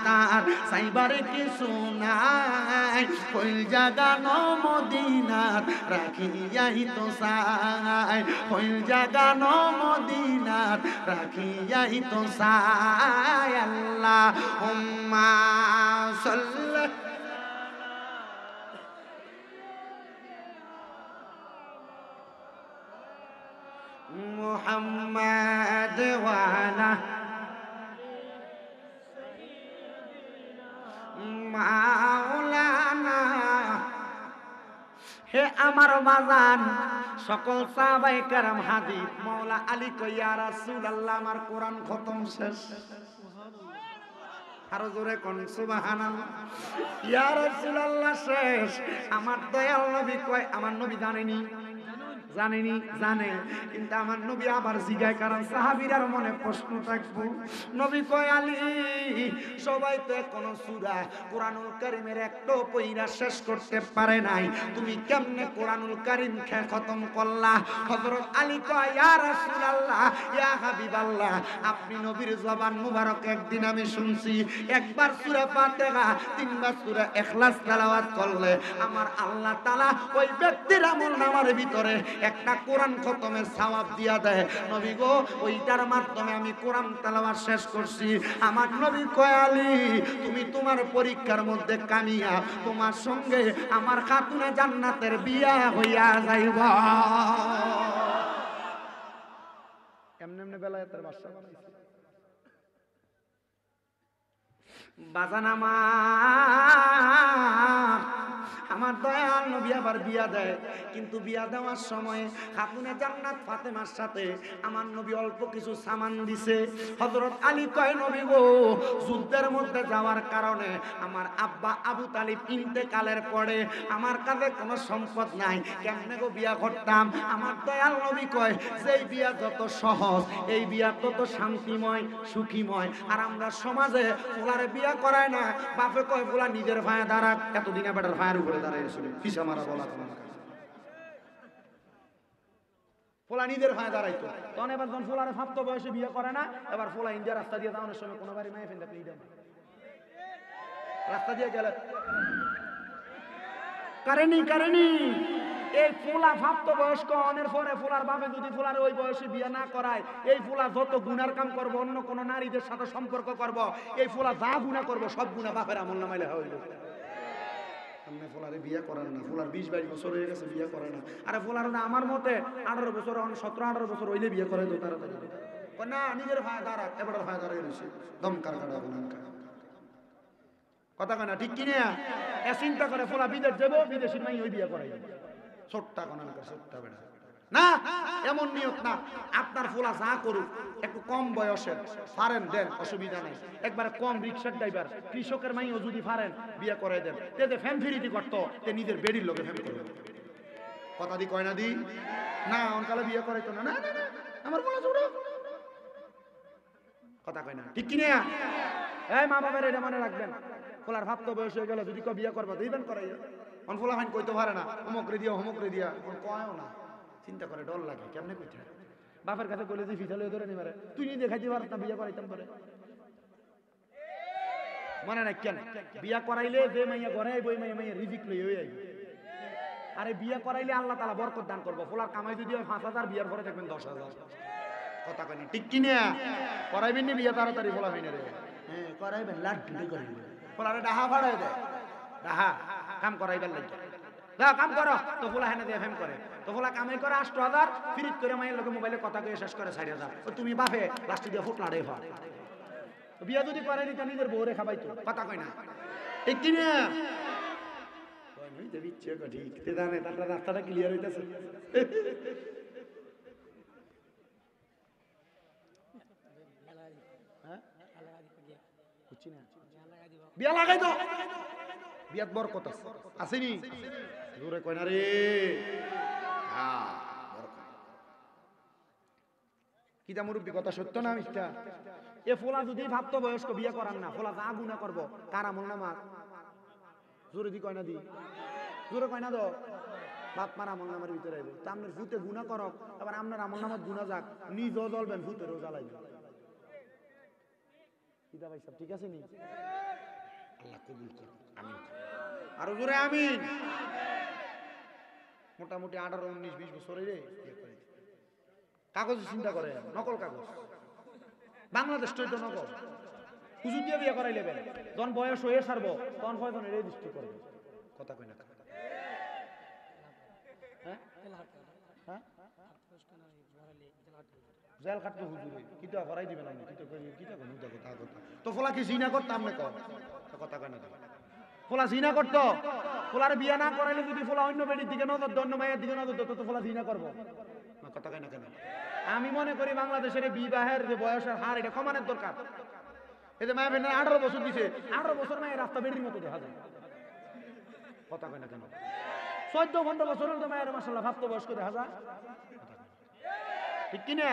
তার সাইবারে কিছু নাই ওই জাগানো মদিনাত রাখিয়াই তো চাই ওই জাগানো মদিনাত রাখিয়াই তো চাই আল্লাহুম্মা সাল্লি মুহাম্মাদ ওয়া আলা মাওলানা হে আমার বাজান সকল সাহাবায়ে কেরাম হাজির মাওলা আলী কই ইয়া রাসূলুল্লাহ আমার কোরআন খতম শেষ আরো জোরে কোন সুবহানাল্লাহ ইয়া রাসূলুল্লাহ শেষ আমার দয়াল নবী কয় আমার নবী জানেনি জানেনি জানে কিন্তু আমার নবী আবার জিগায় কারণ সাহাবীরার মনে প্রশ্ন থাকবো নবী কয় আলী সবাই তো কোন সূরা কোরআনুল কারীমের একটা পয়রা শেষ করতে পারে নাই তুমি কেমনে কোরআনুল কারীম খতম করলা হযরত আলী কয় ইয়া রাসূলুল্লাহ ইয়া হাবিবাল্লাহ আপনি নবীর জবান মুবারক একদিন আমি শুনছি একবার সূরা ফাতিহা তিনবার সূরা ইখলাস তেলাওয়াত করলে আমার আল্লাহ তাআলা ওই ব্যক্তির আমলনামার ভিতরে একটা কোরআন খতমের সওয়াব দিয়া দেয় নবী গো ওইটার মাধ্যমে আমি কোরআন তেলাওয়াত শেষ করছি আমার নবী কয় আলী তুমি তোমার পরীক্ষার মধ্যে কামিয়াব তোমার সঙ্গে আমার খাতুনে জান্নাতের বিয়া হইয়া যাইবা এমনি এমনি বেলায়েতের বাদশা বানাইছে বাজানামা আমার দয়াল নবী আবার বিয়া দেয় কিন্তু বিয়া দেওয়ার সময় খাতুনে জান্নাত ফাতেমার সাথে আমার নবী অল্প কিছু সামান দিছে হযরত আলী কয় নবী গো যুদ্ধের মধ্যে যাওয়ার কারণে আমার আব্বা আবু তালিব ইন্তেকালের পরে আমার কাছে কোনো সম্পদ নাই কেমনে গো বিয়া করতাম আমার দয়াল নবী কয় যেই বিয়া যত সহজ এই বিয়া তত শান্তিময় সুখীময় আর আমরা সমাজে ফুলারে বিয়া করায় না বাপে কয় ফুলা নিজের ভাই দাঁড়াক এতদিনে বেটার ভাইয়ের উপরে দাঁড়াইছিল পিছা মারা বলা তোমার ফোলা নিজের ভাই দাঁড়াইতো তখন এবার যখন ফোলারে ফাপ্ত বয়সে বিয়ে করে না এবার ফোলা ইন্ডিয়া রাস্তা দিয়ে যাওয়ার সময় কোনো বাড়ি মায়ে ফেলতে পেয়ে রাস্তা দিয়ে গেলে কারেনি এই ফোলা প্রাপ্ত বয়স্ক অনের পরে ফোলার বাপে যদি ফোলার ওই বয়সে বিয়ে না করায় এই ফোলা যত গুনার কাম করব অন্য কোন নারীদের সাথে সম্পর্ক করব এই ফোলা যা গুনাহ করব সব গুনাহ বাপের আমল নামাইলে হইল আপনি ফোলারে বিয়ে করেন না ফোলার 20-22 বছর হয়ে গেছে বিয়ে করে না আরে ফোলার না আমার মতে 18 বছর 17-18 বছর হইলে বিয়ে করে তো তাড়াতাড়ি না নিজের ভাই দাঁড়াক এবারে ভাই দাঁড়াই রইছে দমকার কাটা গুনাঙ্কা কথা কয় না ঠিক কি না এ চিন্তা করে ফোলা বিদেশ যাব বিদেশি মাই ওই বিয়ে করাই ছোট্টা গুনাঙ্কা ছোট্টা বেটা না এমন নিয়ত না আপনার ফোলা যা করুক একটু কম বয়সের ফারেন দেন অসুবিধা নাই একবার কম রিকশার ড্রাইভার কৃষকের মাইও যদি ফারেন বিয়ে করে দেন তে ফ্যান ফিরিতি করতো তে নিজের বেডির লোকে ফ্যান করবে কথা দি কয় না দি না অনকালে বিয়ে করাইতো না না না আমার ফোলা ছোট কথা কয় না ঠিক কি না এই মা বাবার এটা মনে রাখবেন ফোলার ভাবতো বয়স হয়ে গেল যদি কেউ বিয়ে করবা দিবেন করাই অন ফোলা ফাইন কইতে পারে না হোমক রে দিয়া কয়ও না চিন্তা করে ডর লাগে কেমনে কইতে বাপের কাছে কইলে যে ফিসালে ধরে নিবারে তুই নিজে খাইতে পারত না বিয়ে করাইতাম পারে মনে নাই কেন বিয়ে করাইলে যে মাইয়া ঘরে আইব ওই মাইয়া রিজিক লই হই আইব আরে বিয়ে করাইলে আল্লাহ তাআলা বরকত দান করব ফোলার কামাই যদি হয় 5000 বিয়ার পরে দেখবেন 10000 কথা কই না ঠিক কি না করাইবেন নি বিয়ে তাড়াতাড়ি ফোলা হইনা রে হ্যাঁ করাইবেন লাট ঢুকে করাইবেন ফোলারে ডাহা ফাড়াই দেয় ডাহা কাম করাইবার লাগে যাও কাম করো। তো ফুলা হেনে দিয়ে ফেম করে, তো ফুলা কামাই করে 8,000, ফিরিত করে মায়ের লোকে মোবাইলে কথা কয়ে শেষ করে 4,000। ও তুমি বাপে লাস্টে দিয়ে ফুট লাড়ে হয়। বিয়া যদি করে নিতা নিজের বউরে খাবাই তো কথা কয় না, ঠিক কিনা? ঠিক জানে তার রাস্তাটা ক্লিয়ার হইতেছে। বিয়া লাগাই তো, বিয়াত বরকত আছে, আসেনি? জোরে কয় না রে। কিতা মুরব্বী কথা সত্য না মিথ্যা? এ ফোলা যদি ভাবত বয়স্ক বিয়ে করার না, ফোলা যা গুণা করবো কার আমল নামা? জোরে দি কয় না দি, জোরে কয় না তো বাপ মার আমল নামার ভিতরে আইব। তা আপনার ভূতে গুণা করক, আবার আপনার আমল নামার গুণা যাক, নিজও জ্বলবেন ভূতেরও জ্বালাইবেন। কিতা ভাই সব ঠিক আছে নি? আল্লাহ কবুল করুন, আমিন। আরো জোরে আমিন। মোটামুটি 18, 19, 20 বছর কাগজ চিন্তা করে, নকল কাগজ বাংলাদেশ তো নকল। হুজুর দিয়ে বিয়ে করাই লেবেন, যখন বয়স হয়ে সারবো তখন হয়তো রেজিস্ট্রি করবে। কথা কই না? জেল খাটবো হুজুরে, কিটা করাই দিবেন আপনি? তো ফোলা কি জিনা করতাম না? কথা কয় না? ফোলা জিনা করতো, ফোলার বিয়া না করাইলে যদি ফোলা অন্য বেডির দিকে নজর, অন্য মায়ের দিকে নজর দিত, তো ফোলা জিনা করবো না? কথা কয় না কেন? আমি মনে করি বাংলাদেশের বিবাহের যে বয়সের হার, এটা কমানোর দরকার। এই যে মায়ের 18 বছর দিছে, 18 বছর মায়ের রাস্তা বেডির মতো দেখা যায়। কথা কয় না কেন? 14-15 বছর তো মায়ের মাসাল্লাহ ভাবতো বয়স্ক দেখা যায়, ঠিক কিনা?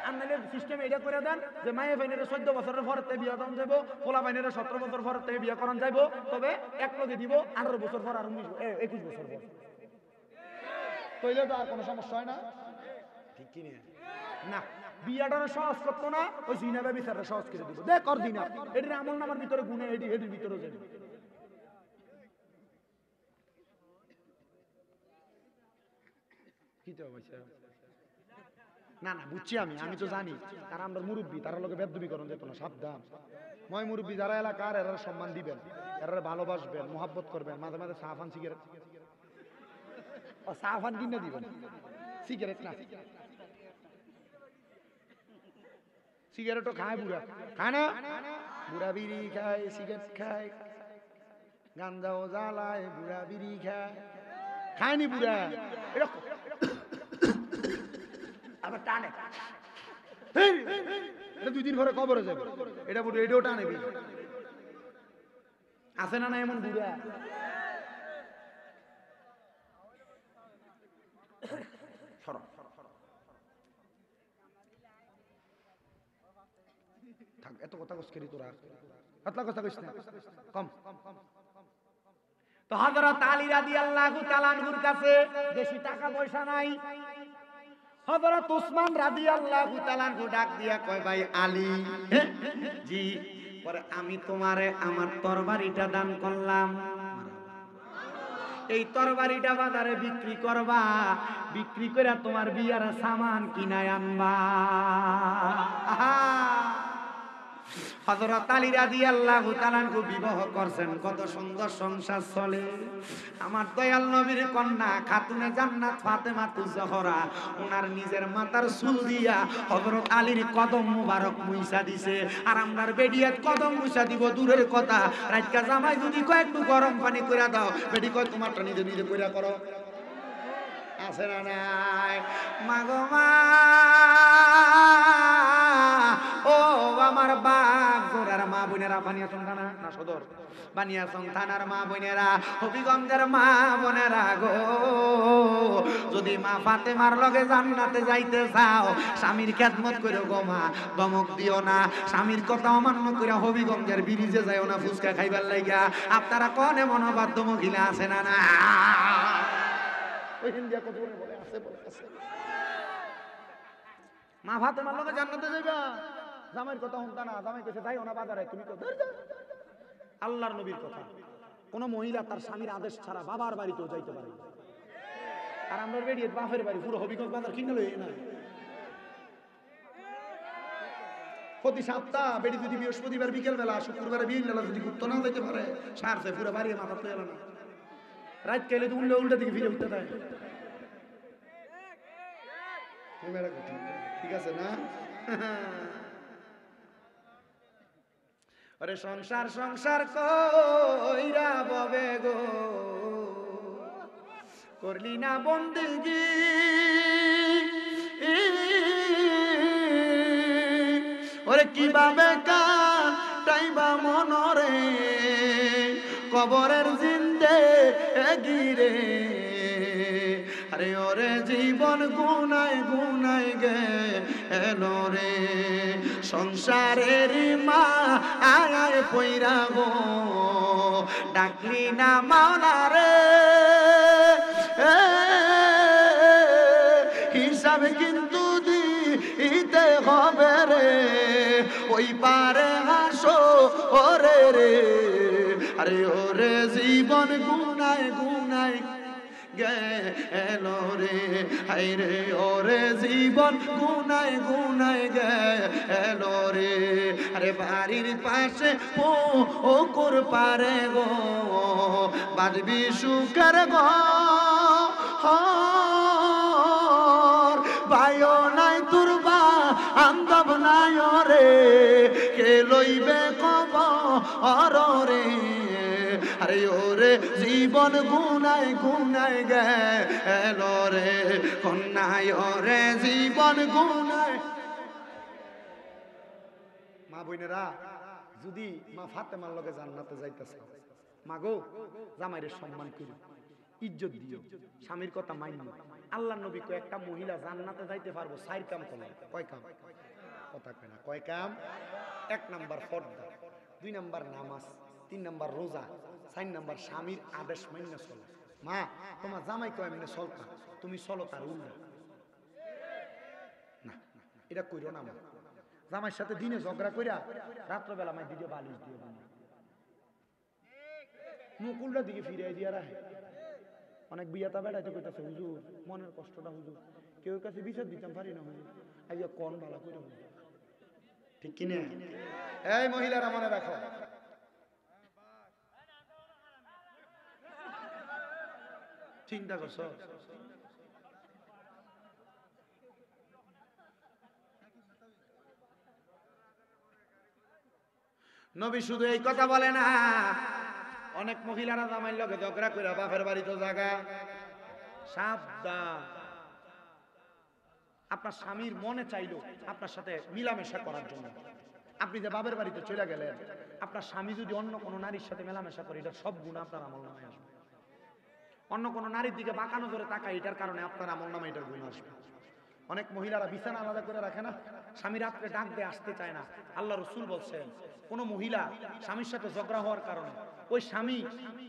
আপনাদের সিস্টেম এটা করে দেন যে মায়ে বাইনের 14 বছরের পর বিয়া দাম যাব, পোলা বাইনের 17 বছর পর থেকে বিয়া করান যাইব, তবে এক লগে দিব 18 বছর পর আর 21 বছর পর, তৈলে তো আর কোনো সমস্যা হয় না, ঠিক কিনা? না, বিয়াটারে সহজ করতো না, ওই জিনা ব্যবচারে সহজ করে দিব। দেখ কর জিনা, এটির আমল নামার ভিতরে গুণে, এটির ভিতরে যাবে। কি তো ভাইসা? না না, বুঝছি আমি তো জানি তারা আমরা মুরব্বী, তারা লোকে বেদবিকরণ যেত না, সাবধান। ময় মুরব্বী যারা এলাকার, এরা সম্মান দিবেন, এরা ভালোবাসবেন, মোহাব্বত করবেন, মাঝে মাঝে সাহাফান সিগারেট, সাহাফান কিনে দিবেন, সিগারেট না, সিগারেটও খায় বুড়া, খায় না? বুড়া বিড়ি খায়, সিগারেট খায়, গাঞ্জাও জ্বালায়, বুড়া বিড়ি খায়, খায়নি বুড়া? এরকম আবার টানে, 2 দিন পরে কবরে যাবে, এটা বুড়ো এটাও টানে। আছে না না এমন বুড়া? এত কথা করি তোরা, এত কথা কইস না, কম। তো হযরত আলী রাদিয়াল্লাহু তাআলা আনহুর কাছে বেশি টাকা পয়সা নাই। হযরত ওসমান রাদিয়াল্লাহু তাআলা আনহু ডাক দিয়া কয়, ভাই আলী, জি, পরে আমি তোমারে আমার তরবারিটা দান করলাম, এই তরবারিটা বাজারে বিক্রি করবা, বিক্রি করে তোমার বিয়ার সামান কিনায় আনবা। হযরত আলী রাদিয়াল্লাহু তাআলা আনহু বিবাহ করছেন, কত সুন্দর সংসার চলে। আমার দয়াল নবীর কন্যা খাতুনে জান্নাত ফাতেমাতুজ জোহরা ওনার নিজের মাথার চুল দিয়া হযরত আলীর কদম মুবারক মুইসা দিছে। আর আমরার বেডিয়াত কদম মুইসা দিব দূরের কথা, রাতকা জামাই যদি কয় একটু গরম পানি কইরা দাও, বেডি কয় তোমারটা নিজে নিজে কইরা করো। আছে না নাই? মাগো মা, ও আমার বাপ জোরার মা বোনেরা, বানিয়াচং থানা না সদর, বানিয়াচং থানার মা বোনেরা, হবিগঞ্জের মা বোনেরা গো, যদি মা ফাতেমার লগে জান্নাতে যাইতে চাও, স্বামীর খেদমত করো গো মা, ধমক দিও না, স্বামীর কথা অমান্য করে হবিগঞ্জের ব্রিজে যাইও না ফুচকা খাইবার লাইগা। আপনারা কোন এমন অবাধ্য মহিলা আছে না? না, ওই হিন্দিয়া কত বলে আছে, বলে আছে। মা ফাতেমার লগে জান্নাতে যাইবা, জামাইয়ের কথা শুনতা না, জামাই কইছে যাইও না বাজারে, তুমি কই আল্লাহর নবীর কথা। কোন মহিলা তার স্বামীর আদেশ ছাড়া বাবার বাড়িতেও যাইতে পারে না। আর আমরা বেরিয়ে বাপের বাড়ি পুরো হবিগঞ্জ বাজার কিনে লই না। প্রতি সপ্তাহ বেড়ি যদি বৃহস্পতিবার বিকেল বেলা, শুক্রবার বিকেল বেলা যদি ঘুরতে না যাইতে পারে, সারছে পুরো বাড়ি মাথা তো এলো না। রাত খেলে তো উল্টা দিকে ফিরে উঠতে দেয়। ঠিক আছে না? আরে সংসার সংসার কইরা ববে গো, করলি না বন্দেগি, ওরে কিভাবে কাটাইবা মনরে কবরের জিন্দে গিরে। আরে ওরে জীবন গুনায় গুনায় গেল রে, সংসারের মা আয় পইরা গো, ডাকলি না মাওলা রে, হিসাবে কিন্তু দিতে হবে রে, ওই পারে হাসো ওরে রে। আরে ওরে জীবন গুনায় গুনায় গেল রে, হায় রে ওরে জীবন গুনায় গুনায় গেল রে। আরে বাড়ির পাশে পুকুর পারে গো, বাজবি সুখের গো, বায়ো নাই তুরবা আন্দব নাই রে, কে লইবে খবর রে। আরে ওরে জীবন গুনায় গুনায় গেল রে, কন্যায় ওরে জীবন গুনায়। মা বোনেরা, যদি মা ফাতেমার লগে জান্নাতে যাইতেছে, মা গো জামাইরে সম্মান করি, ইজ্জত দিও, স্বামীর কথা মাইনি। আল্লাহ নবী কয় একটা মহিলা জান্নাতে যাইতে পারবো 4 কাম করলে। কয় কাম? কথা কয় না, কয় কাম? 1 নাম্বার পর্দা, 2 নাম্বার নামাজ, 3 নাম্বার রোজা, 4 নাম্বার স্বামীর আদেশ মাইনা চলা। মা তোমার জামাই কয় এমনি চলতা, তুমি চলো তার উল্টা না, এটা কইরো না। মা জামাইয়ের সাথে দিনে ঝগড়া কইরা রাত্রবেলা মাই দিদিও বালিশ দিয়ে মুখ উল্টা দিকে ফিরিয়ে দিয়া রাখে। অনেক বিয়াতা বেড়াইতে কইতাছে হুজুর মনের কষ্টটা হুজুর কেউ কাছে বিচার দিতাম পারি না হুজুর, আইয়া কোন ভালো করে হুজুর। ঠিক কি না? এই মহিলারা মনে রাখো, চিন্তা করছো নবী শুধু এই কথা বলে না, অনেক মহিলারা জামাইর লগে ঝগড়া কইরা বাপের বাড়িতে জায়গা। সাবধান, আপনার স্বামীর মনে চাইলো আপনার সাথে মিলামেশা করার জন্য, আপনি যে বাপের বাড়িতে চলে গেলেন, আপনার স্বামী যদি অন্য কোনো নারীর সাথে মেলামেশা করে, এটার সব গুণ আপনার আমলনামায় আসবে। অন্য কোনো নারীর দিকে বাঁকা নজরে তাকায়, এটার কারণে আপনার আমলনামায় এটার গুণ আসবে। অনেক মহিলারা বিছানা আলাদা করে রাখে না, স্বামী রাত্রে ডাক দিয়ে আসতে চায় না। আল্লাহ রসুল বলছেন, কোন মহিলা স্বামীর সাথে ঝগড়া হওয়ার কারণে ওই স্বামী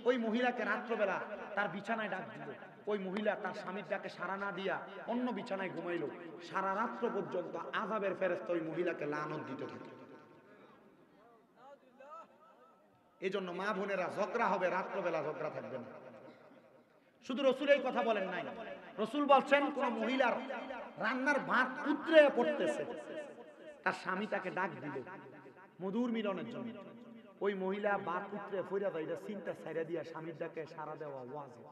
ওই মহিলাকে রাত্রবেলা তার বিছানায় ডাক দিল, ওই মহিলা তার স্বামীর ডাকে সাড়া না দিয়া অন্য বিছানায় ঘুমাইলো, সারা রাত্র পর্যন্ত আযাবের ফেরেশতা ওই মহিলাকে লানত দিতে থাকে। এই জন্য মা বোনেরা, ঝগড়া হবে রাত্রবেলা, ঝগড়া থাকবে না। শুধু রসুল এই কথা বলেন নাই, রসুল বলছেন কোন মহিলার রান্নার ভাত উতরে পড়তেছে, তার স্বামী তাকে ডাক দিল মধুর মিলনের জন্য, ওই মহিলা ভাত উতরে পড়া যায়, এটা চিন্তা ছাইরা দিয়া স্বামীর ডাকে সাড়া দেওয়া ওয়াজিব।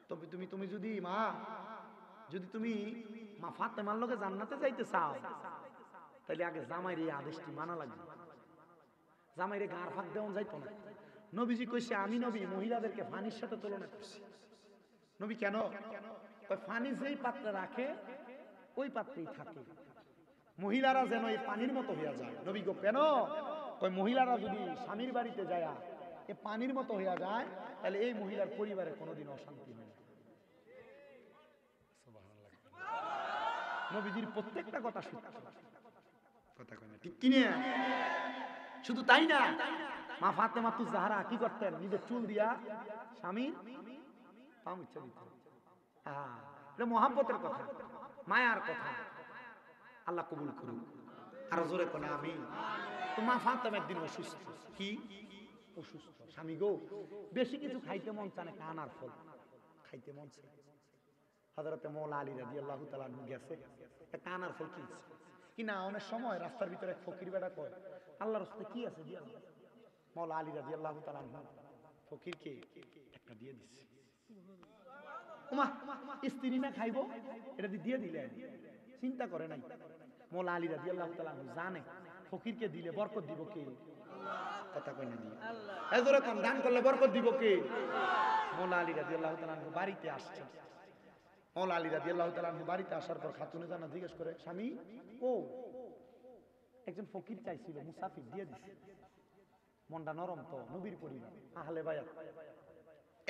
তবে তুমি যদি মা, যদি তুমি মা ফাতেমার লগে জান্নাতে যাইতে চাও, তাহলে আগে জামাইর এই আদেশটি মানা লাগবে। জামাইরে গাঁর ফাঁক দেওয়া যাইতো না। নবীজি কইছে, আমি নবী মহিলাদেরকে পানির সাথে তুলনা করছি। নবী কেন? পানি যেই পাত্রে রাখে ওই পাত্রেই থাকে, মহিলারা যেন এই পানির মতো হইয়া যায়। নবী গো কেন? মহিলারা যদি স্বামীর বাড়িতে যায় এ পানির মতো হইয়া যায়, তাহলে এই মহিলার পরিবারে কোনোদিন অশান্তি হয় না। নবীজির প্রত্যেকটা কথা সত্য কথা, ঠিক কিনা? শুধু তাই না, মা ফাতেমা তুজ জাহরা কি করতেন? নিজের চুল দিয়া স্বামীর পা মুছে দিতেন। এটা মহাব্বতের কথা, মায়ার কথা। আল্লাহ কবুল করুন। আরো জোরে কোন আমিন। তো মা ফাতেমা একদিন অসুস্থ। কি অসুস্থ? স্বামী গো বেশি কিছু খাইতে মন চায় না, কানার ফল খাইতে মন চায়। হযরতে মওলা আলী রাদিয়াল্লাহু তাআলা আনহু গেছে, কানার ফল কিনছে কিনা। অনেক সময় রাস্তার ভিতরে এক ফকির বেটা কয়, আল্লাহর রাস্তায় কি আছে দিয়া। মওলা আলী রাদিয়াল্লাহু তাআলা আনহু ফকিরকে একটা দিয়ে দিচ্ছে। ওমা স্ত্রী না খাইবো, এটা দিয়ে দিলেন, চিন্তা করে নাই। মৌলা আলী রাদিয়াল্লাহু তাআলা জানে ফকিরকে দিলে বরকত দিব কে? কথা কই না দিয়ে এজোরে কোন দান করলে বরকত দিব কে? মৌলা আলী রাদিয়াল্লাহু তাআলা বাড়িতে আসছেন। মৌলা আলী রাদিয়াল্লাহু তাআলা বাড়িতে আসার পর খাতুনে জান্নাত জিজ্ঞেস করে, স্বামী ও একজন ফকির চাইছিল, মুসাফির দিয়ে দিছে। মনটা নরম তো, নবীর পরিবার, আহলে বায়াত।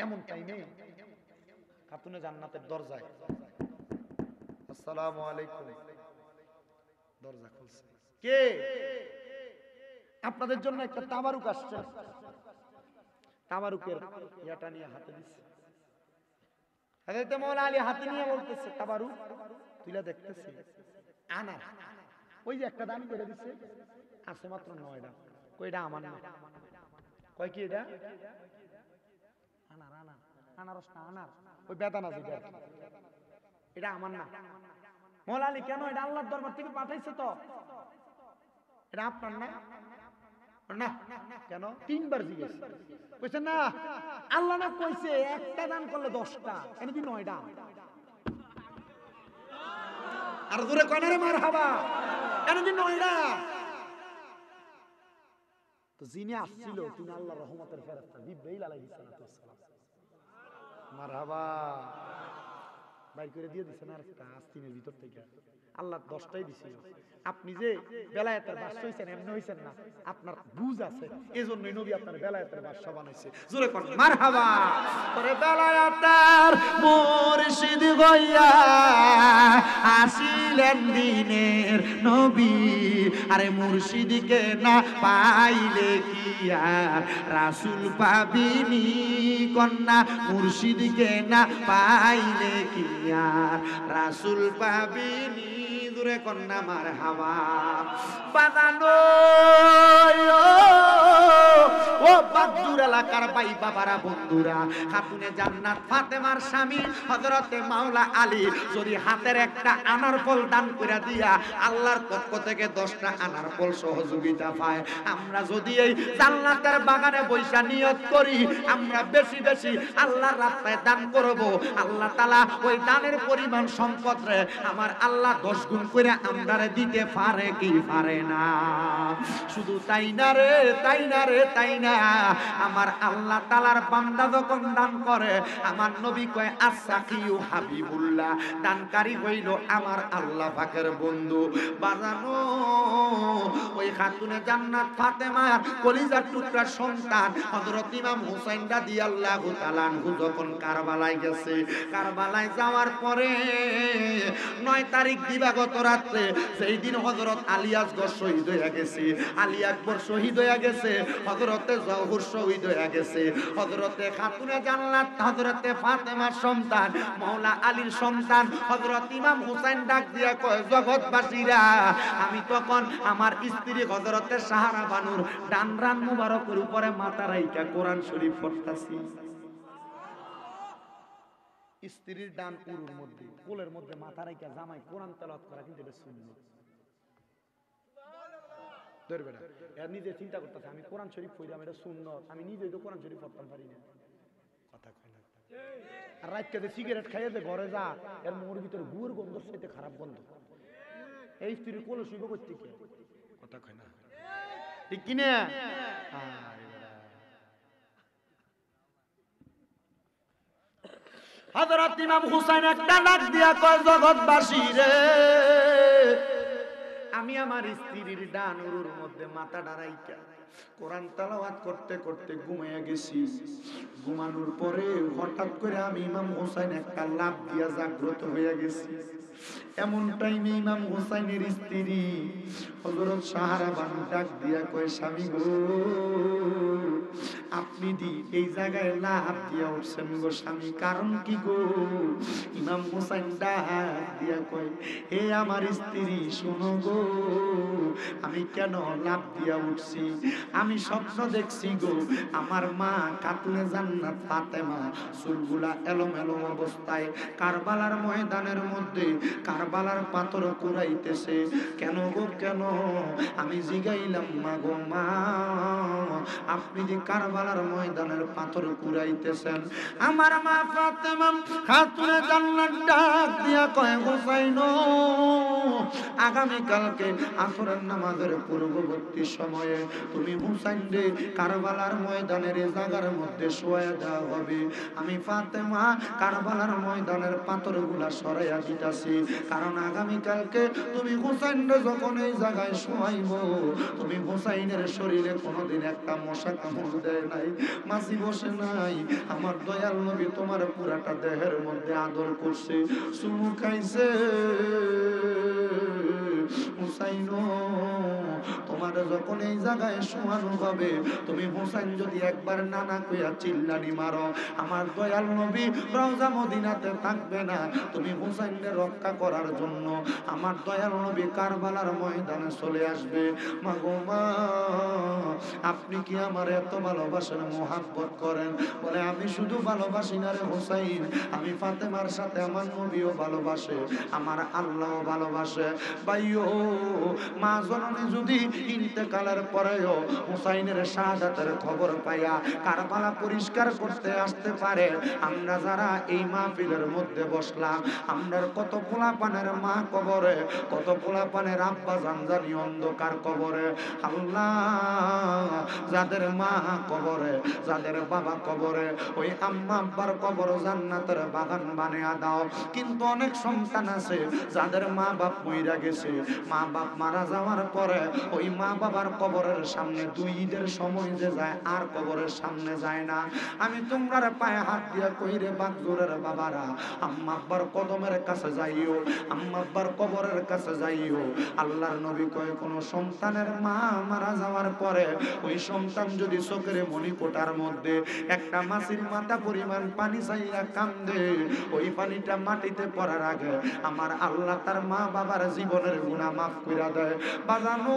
এমন টাইমে খাতুনে জান্নাতের দরজায়, আসসালামু আলাইকুম, দরজা খুলছে। কে? আপনাদের জন্য একটা তাবারুক আসছে। তাবারুকের ইয়াটা নিয়ে হাতে দিচ্ছে। হযরত মৌলা আলী হাতে নিয়ে বলতেছে, তাবারুক তুইলা দেখতেছি আনার, ওই যে একটা দান করে দিচ্ছে, আছে মাত্র 9টা। কয়টা আমার না? কয় কি এটা? আনার আনার আনারস না, আনার ওই বেদানা যেটা, এটা আমার না। মৌলা আলী কেন? এটা আল্লাহর দরবার থেকে পাঠাইছে তো, এটা আপনার না? না কেন? 3বার জিজ্ঞেস কইছে, না আল্লাহ না কইছে একটা দান করলে 10টা, এনে দি 9টা। আর দূরে কয়না রে মারহাবা, এনে দি 9টা। তো যিনি আসছিল তিনি আল্লাহর রহমতের ফেরেশতা জিবরাইল আলাইহিস সালাতু ওয়াসসালাম। মারহাবা, বাইর করে দিয়ে দিছেন আর একটা আস্তিনের ভিতর থেকে। আল্লাহ 10টাই দিছিল। আপনি যে বেলায়েতের বাদশা হইছেন এমনি হইছেন না, আপনার বুঝ আছে, এজন্যই নবী আপনার বেলায়েতের বাদশা বানাইছে। জোরে কোন মারহাবা। ওরে বেলায়েতের মুর্শিদ হইয়া আসিলেন দিনের নবী, আরে মুর্শিদকে না পাইলে কি আর রাসূল পাবিনি কন্যা, মুর্শিদকে না পাইলে কি আর রাসূল পাবিনি। দূরে কন্যা মারহাবা। বানানো ও বাদুর এলাকার ভাই বাবারা, বন্ধুরা, খাতুনে জান্নাত ফাতেমার স্বামী হযরতে মাওলা আলী যদি হাতের একটা আনার ফল দান করে দিয়া আল্লাহর পক্ষ থেকে 10টা আনার ফল সহযোগিতা পায়। আমরা যদি এই জান্নাতের বাগানে বৈশা নিয়ত করি আমরা বেশি বেশি আল্লাহর রাস্তায় দান করব, আল্লাহ তাআলা ওই দানের পরিমাণ সম্পদ রে আমার আল্লাহ 10 গুণ করে আমরারে দিতে পারে কি পারে না? শুধু তাই না রে, তাই না রে, তাই না, আমার আল্লাহ তাআলার বান্দা যখন দান করে আমার নবী কয় আসাকিউ হাবিবুল্লাহ, দানকারী হইল আমার আল্লাহ পাকের বন্ধু। বাজানো ওই খাতুনে জান্নাত ফাতেমার কলিজার টুকরা সন্তান হযরত ইমাম হুসাইন রাদিয়াল্লাহু তাআলা আনহু যখন কারবালায় গেছে, কারবালায় যাওয়ার পরে 9 তারিখ দিবাগত রাতে সেই দিন হযরত আলী আসগর শহীদ হয়ে গেছে, আলী আকবর শহীদ হয়ে গেছে, হযরতে জওহর শহীদ হয়ে গেছে, হযরতে খাতুনে জান্নাত হযরতে ফাতেমার সন্তান মাওলা আলীর সন্তান হযরত ইমাম হুসাইন ডাক দিয়া কয়, জগৎবাসীরা আমি তখন আমার স্ত্রী হযরতে সাহারা বানুর ডান রান মুবারকের উপরে মাথা রাইখা কোরআন শরীফ পড়তাছি। স্ত্রীর ডান উরুর মধ্যে কোলের মধ্যে মাথা রাইখা জামাই কোরআন তেলাওয়াত করা কিন্তু এটা সুন্নাত। ধরবে না, এর নিজে চিন্তা করতেছে আমি কোরআন শরীফ পড়লাম, এটা সুন্নাত, আমি নিজেই তো কোরআন শরীফ পড়তাম পারি না। কথা কয় না। আর রাতকে যে সিগারেট খাইয়ে যে ঘরে যা, এর মুখের ভিতরে গুড় গন্ধ, সেটা খারাপ গন্ধ। এই স্ত্রীর কোলে শুইব করতে কি? কথা কয় না, ঠিক কিনা? হযরত ইমাম হুসাইন একটা ডাক দিয়া কয়, জগৎবাসী রে আমি আমার স্ত্রীর ডান উরুর মধ্যে মাথা ডারাইকা কোরআন তেলাওয়াত করতে করতে ঘুমাইয়া গেছি। ঘুমানোর পরে হঠাৎ করে আমি ইমাম হুসাইন একটা লাফ দিয়া জাগ্রত হইয়া গেছি। এমন টাইমে ইমাম হুসাইনের স্ত্রী হযরত সাহারা বানু ডাক দিয়া কয়, স্বামী গো আপনি দি এই জায়গায় লাফ দিয়া উঠছেন গো স্বামী, কারণ কি গো? ইমাম হুসাইন ডাক দিয়া কয়, হে আমার স্ত্রী শোনো গো, আমি কেন লাফ দিয়া উঠছি? আমি স্বপ্ন দেখছি গো, আমার মা খাতুনে জান্নাত ফাতেমা চুলগুলা এলোমেলো অবস্থায় কারবালার ময়দানের মধ্যে কারবালার পাথর কুড়াইতেছে। কেন গো কেন? আমি জিগাইলাম, মা গো মা, আপনি যে কারবালা কারবালার ময়দানের পাথর কুড়াইতেছেন। আমার মা ফাতেমা খাতুনে জান্নাত ডাক দিয়া কয়, হুসাইন আগামী কালকে আসরের নামাজের পূর্ববর্তী সময়ে তুমি হুসাইন রে কারবালার ময়দানের এই জায়গার মধ্যে শোয়া দেওয়া হবে। আমি ফাতেমা কারবালার ময়দানের পাথরগুলা সরাইয়া দিতাছি, কারণ আগামী কালকে তুমি হুসাইন রে যখন এই জায়গায় শোয়াইব, তুমি হুসাইনের শরীরে কোনোদিন একটা মশা কামড় দেয় নাই, মাছি বসে নাই। আমার দয়াল নবী তোমার পুরাটা দেহের মধ্যে আদর করছে, চুমু খাইছে। হুসাইন তোমার যখন এই জায়গায় শোয়ানো হবে, তুমি হুসাইন যদি একবার নানা কইয়া চিল্লানি মারো, আমার দয়াল নবী রওজা মদিনাতে থাকবে না। তুমি হুসাইনকে রক্ষা করার জন্য আমার দয়াল নবী কারবালার ময়দানে চলে আসবে। মা গো মা, আপনি কি আমার এত ভালোবাসেন, মোহাব্বত করেন? বলে, আমি শুধু ভালোবাসি না রে হুসাইন, আমি ফাতেমার সাথে আমার নবীও ভালোবাসে, আমার আল্লাহও ভালোবাসে। ভাইও, মা জননী যদি ইন্তেকালের পরেও হুসাইনের শাহাদাতের খবর পাইয়া কারবালা পরিষ্কার করতে আসতে পারে, আমরা যারা এই মাহফিলের মধ্যে বসলাম, আমরা কত পোলাপানের মা কবরে, কত পোলাপানের আব্বা জানজানি অন্ধকার কবরে। আল্লাহ, যাদের মা কবরে, যাদের বাবা কবরে, ওই আম্মা আব্বার কবর জান্নাতের বাগান বানিয়ে দাও। কিন্তু অনেক সন্তান আছে যাদের মা বাপ মইরা গেছে, মা বাপ মারা যাওয়ার পরে ওই মা বাবার কবরের সামনে দুই ঈদের সময় যে যায় আর কবরের সামনে যায় না। আমি তোমরা পায়ে হাত দিয়া কইরে বাগজোরের বাবারা, আম্মা আব্বার কদমের কাছে যাইও, আম্মা আব্বার কবরের কাছে যাইও। আল্লাহর নবী কয়, কোন সন্তানের মা মারা যাওয়ার পরে ওই সন্তান যদি চোখের মণিকোটার মধ্যে একটা মাছির মাথা পরিমাণ পানি চাইয়া কান্দে, ওই পানিটা মাটিতে পড়ার আগে আমার আল্লাহ তার মা বাবার জীবনের গুনাহ মাফ কইরা দেয়। বাজানো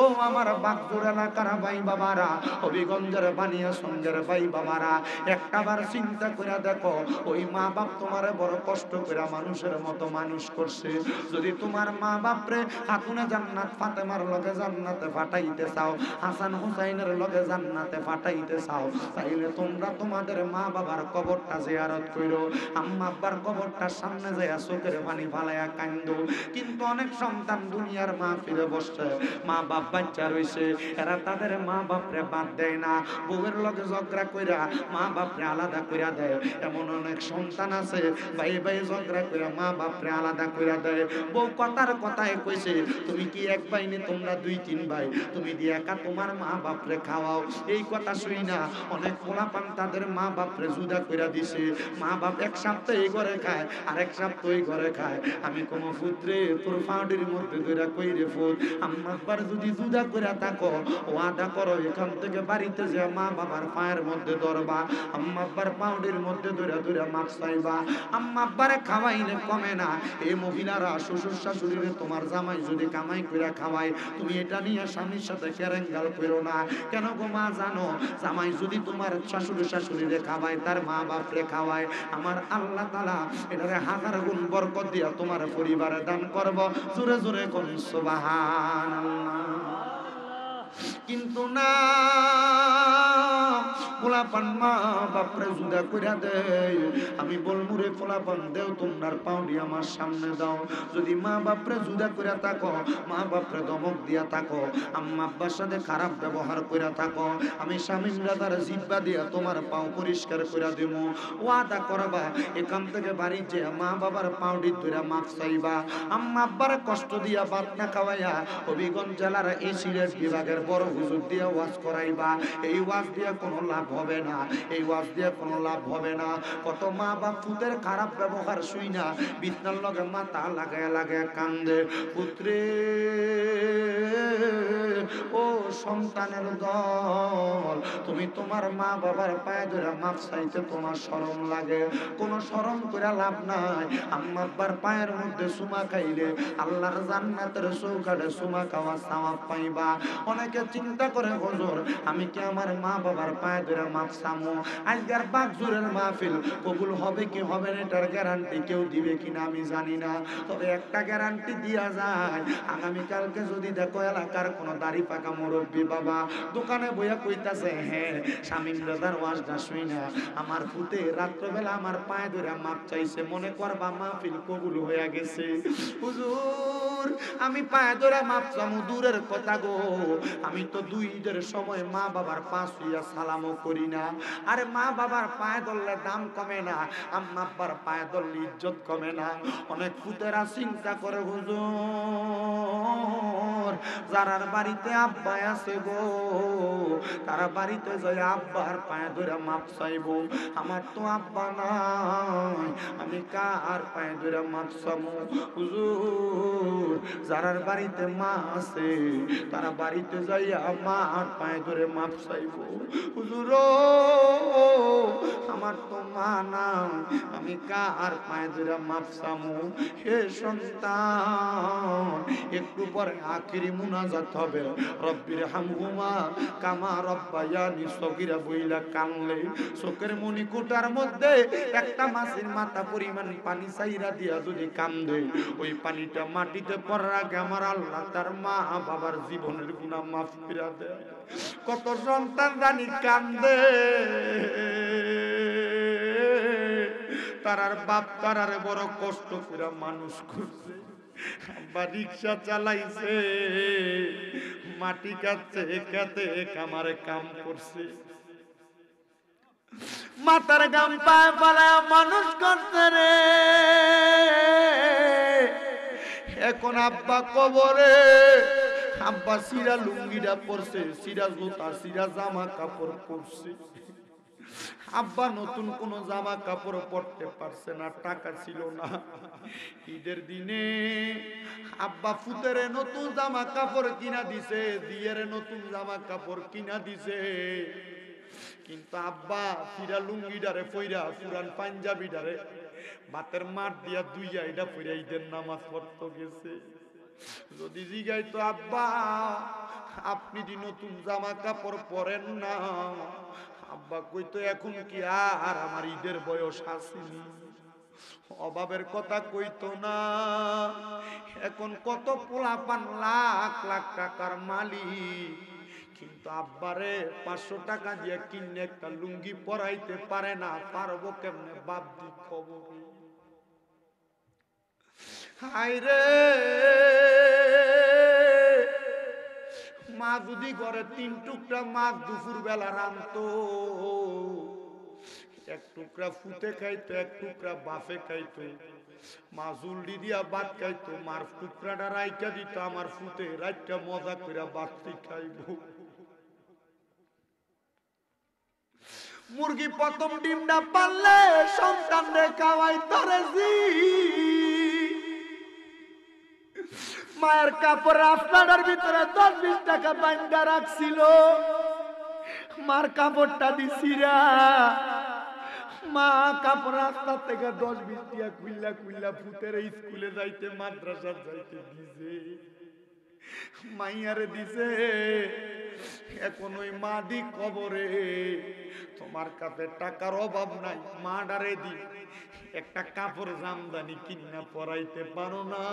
ও আমার বাগজোর এলাকার ভাই বাবারা, হবিগঞ্জের বানিয়া সঙ্গের ভাই বাবারা, একটাবার চিন্তা করে দেখো, ওই মা বাপ তোমারে বড় কষ্ট করে মানুষের মতো মানুষ করছে। যদি তোমার মা বাপরে খাতুনে জান্নাত ফাতেমার লগে জান্নাতে ফাটাইতে চাও, হাসান হুসাইনের লগে জান্নাতে ফাটাইতে চাও, তাইলে তোমরা তোমাদের মা বাবার কবরটা জিয়ারত কইরো, আম্মা আব্বার কবরটার সামনে যাইয়া চোখের পানি ফালাইয়া কান্দো। কিন্তু অনেক সন্তান দুনিয়ার মা ফিরে বসছে, মা বাপ বাচ্চা রইছে, এরা তাদের মা বাপরে বাদ দেয় না, বউয়ের লগে ঝগড়া কইরা মা বাপরে আলাদা কইরা দেয়। এমন অনেক সন্তান আছে ভাই ভাই ঝগড়া কইরা মা বাপরে আলাদা কইরা দেয়। বউ কথার কথায় কইছে, তুমি কি এক ভাই নে, তোমরা দুই তিন ভাই, তুমি দিয়ে একা তোমার মা বাপরে খাওয়াও। এই কথা শুই না অনেক পোলাপান তাদের মা বাপরে জুদা কইরা দিছে। মা বাপ এক সপ্তাহ এই ঘরে খায় আর এক সপ্তাহ ওই ঘরে খায়। আমি কোনো পুত্রে তোর ফাউডির মধ্যে ধরে কইরে ফুট, আম্মা আব্বার যদি জুদা কইরা থাকো, ওয়াদা করো এখান থেকে বাড়িতে যে মা বাবার পায়ের মধ্যে ধরবা, আম্মা আব্বার পাউডির মধ্যে ধরে ধরে মাছ চাইবা। আম্মা আব্বারে খাওয়াইলে কমে না। এই মহিলারা শ্বশুর শাশুড়িরে তোমার জামাই যদি কামাই কইরা খাওয়ায়, তুমি এটা নিয়ে স্বামীর সাথে কেরেঙ্গাল করো না। কেন গো মা জানো, জামাই যদি তোমার শাশুড়ি শাশুড়িরে খাওয়ায়, তার মা বাপরে খাওয়ায়, আমার আল্লাহ তাআলা এটারে হাজার গুণ বরকত দিয়া তোমার পরিবারে দান করব। জোরে জোরে কোন সুবহানাল্লাহ। কিন্তু না, পোলাপান মা বাপরে জুদা কইরা দেয়। আমি বলমু রে পোলাপান, দেও তোমার পাউডি আমার সামনে দাও। যদি মা বাপরে জুদা কইরা থাকো, মা বাপরে ধমক দিয়া থাকো, আম্মা আব্বার সাথে খারাপ ব্যবহার কইরা থাকো, আমি স্বামীরা তার জিব্বা দিয়া তোমার পাও পরিষ্কার কইরা দেবো। ওয়াদা করবা এখান থেকে বাড়ি যে মা বাবার পাউডি ধইরা মাফ চাইবা। আম্মা আব্বার কষ্ট দিয়া ভাত না খাওয়াইয়া হবিগঞ্জ জেলার এই সিলেট বিভাগের বড় হুজুর দিয়া ওয়াজ করাইবা। এই ওয়াজ দিয়া কোনো লাভ হবে না, এই ওয়াজ দিয়া কোনো লাভ হবে না। কত মা বাপ পুতের খারাপ ব্যবহার শুই না বিছনার লগে মাথা লাগায় লাগায় কান্দে। পুত্রে ও সন্তানের দল, তুমি তোমার মা বাবার পায়ে ধরে মাফ চাইতে তোমার শরম লাগে? কোনো শরম করে লাভ নাই। আম্মা আব্বার পায়ের মধ্যে চুমা খাইলে আল্লাহর জান্নাতের চৌকাঠে চুমা খাওয়া সওয়াব পাইবা। অনেকে চিন্তা করে, হুজুর আমি কি আমার মা বাবার পায়ে ধরে মাফ চামো? আজকের বাগজোরের মাহফিল কবুল হবে কি হবে না এটার গ্যারান্টি কেউ দিবে কিনা আমি জানি না, তবে একটা গ্যারান্টি দিয়া যায়, আগামীকালকে যদি দেখো এলাকার কোনো দাড়ি পাকা মুরব্বি মুরব্বী বাবা দোকানে বইয়া কইতাছে, হ্যাঁ শামীম ব্রাদার ওয়াজটা শুইনা আমার ফুতে রাত্রবেলা আমার পায়ে ধরে মাপ চাইছে, মনে করবা মাহফিল কবুল হয়ে গেছে। হুজুর আমি পায়ে ধরে মাপ চামু দূরের কথা গো, আমি তো দুই ঈদের সময় মা বাবার পা ছুঁইয়া সালামও করি না। আরে মা বাবার পায়ে ধরলে দাম কমে না, আম্মা আব্বার পায়ে ধরলে ইজ্জত কমে না। অনেক পুতেরা চিন্তা করে হুজুর যারার বাড়িতে আব্বা আছে গো তারা বাড়িতে যায় আব্বার পায়ে ধরে মাপ চাইবো, আমার তো আব্বা নাই আমি কার পায়ে ধরে মাপ চাইবো? হুজুর যারার বাড়িতে মা আছে তারা বাড়িতে যাইয়া মার পায়ে ধরে মাপ চাইবো। হুজুর আমার তো মা নাই আমি কার পায়ে ধরে মাপ চামু? হে সন্তান একটু পরে আখিরি মুনাজাত হবে, রব্বির হামহুমা কামা রব্বায়ানি সগীরা বইলা কানলে চোখের মণিকুটার মধ্যে একটা মাছের মাথা পরিমাণ পানি চাইরা দিয়া যদি কান্দে ওই পানিটা মাটিতে পড়ার আগে আমার আল্লাহ তার মা বাবার জীবনের গুনাহ মাফ করে দেয়। কত সন্তান জানি কান্দে তারার বাপ তারারে বড় কষ্ট করে মানুষ করছে, আব্বা রিক্সা চালাইছে মাটি কাটছে খেতে কামারে কাম করছে, মাথার গাম পায়ে পালায় মানুষ করছে রে। এখন আব্বা কবরে, আব্বা সিরা লুঙ্গিটা পরছে, সিরা জুতা সিরা জামা কাপড় পরছে, আব্বা নতুন কোন জামা কাপড় পরতে পারছে না, টাকা ছিল না। ঈদের দিনে আব্বা ফুতেরে নতুন জামা কাপড় কিনা দিছে, দিয়ের নতুন জামা কাপড় কিনা দিছে, কিন্তু আব্বা ফিরা লুঙ্গিডারে ফইরা পুরান পাঞ্জাবিডারে ভাতের মাঠ দিয়া দুইয়া এটা ফইরা ঈদের নামাজ পড়তে গেছে। যদি জিগাইতো আব্বা আপনি যে নতুন জামা কাপড় পরেন না, আব্বা কইতো এখন কি আর আমার ঈদের বয়স আসেনি, অভাবের কথা কইতো না। এখন কত পোলাপান লাখ লাখ টাকার মালিক, কিন্তু আব্বারে 500 টাকা দিয়ে কিনে একটা লুঙ্গি পরাইতে পারে না, পারবো কেমনে বাপ দি খবর। হায় রে মা যদি ঘরে 3 টুকরা মাছ দুপুর বেলা রাঁধতো, এক টুকরা ফুতে খাইতো, এক টুকরা বাফে খাইতো, মা জুলডি দিয়া ভাত খাইতো, মার টুকরাটা রাইকা দিত, আমার ফুতে রাইকা মজা করে বাতি খাইবো। মুরগি প্রথম ডিমটা পারলে সন্তান রে খাওয়াই তরে জি, মায়ের কাপড় আপনার ভিতরে 10-20 টাকা বাইন্দা রাখছিল, মার কাপড়টা দিছিরা, মা কাপড় রাস্তা থেকে 10-20 টাকা কুইল্লা কুইল্লা ফুতের স্কুলে যাইতে মাদ্রাসা যাইতে দিছে, মাইয়ারে দিছে। এখন ওই মা দি কবরে, তোমার কাছে টাকার অভাব নাই, মা ডারে দি একটা কাপড় জামদানি কিনা পরাইতে পারো না,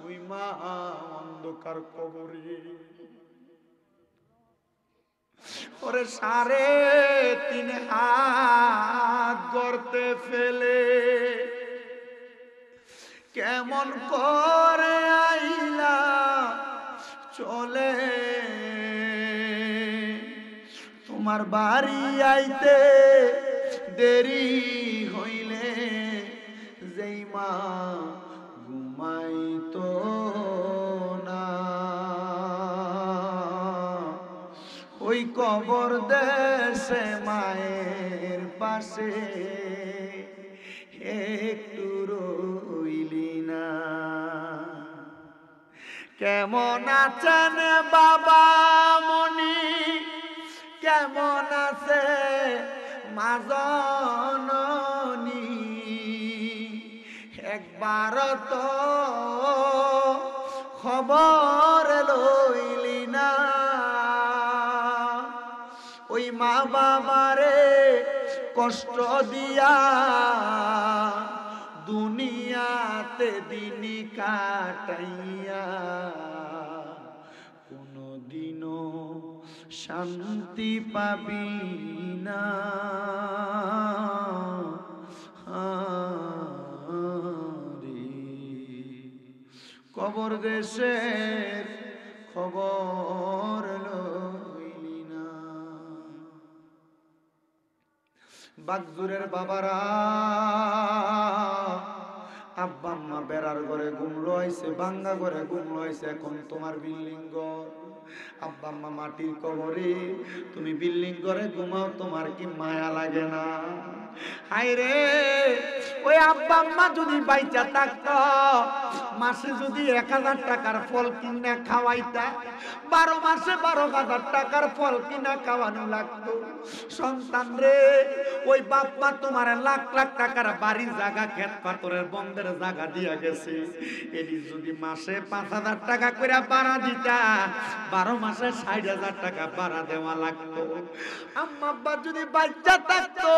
ওই মা অন্ধকার কবরে। ওরে 3.5 হাত গর্তে ফেলে কেমন করে আইলা চলে, তোমার বাড়ি আইতে দেরি হইলে যেই মা ঘুমাইতো না, ওই কবর দেশে মায়ের পাশে একটু রইলি না। কেমন আছেন বাবা মনি, কেমন আছে মা জননী, একবার তো খবর লইলি না, ওই মা বাবারে কষ্ট দিয়া দুনিয়াতে দিন কাটাইয়া কোনদিনও শান্তি পাবি না রে। কবর দেশের খবর লইলি না। বাগজুরের বাবারা, আব্বা আম্মা বেড়ার ঘরে ঘুমলো আইছে, বাঙ্গা ঘরে ঘুমলো আইছে, এখন তোমার বিল্ডিং ঘর। আব্বা আম্মা মাটির কবরে, তুমি বিল্ডিং ঘরে ঘুমাও, তোমার কি মায়া লাগে না? হায়রে, ওই আব্বা আম্মা যদি বাইচা থাকতো, মাসে যদি 1000 টাকার ফল কিনা খাওয়াইতা, 12 মাসে 12,000 টাকার ফল কিনা খাওয়ানো লাগতো। সন্তান রে, ওই বাপ মা তোমার লাখ লাখ টাকার বাড়ি জায়গা ক্ষেত পাথরের বন্ধের জায়গা দিয়া গেছে, এটি যদি মাসে 5,000 টাকা করে ভাড়া দিতা, 12 মাসে 60,000 টাকা ভাড়া দেওয়া লাগতো। আম্মা আব্বা যদি বাচ্চা থাকতো,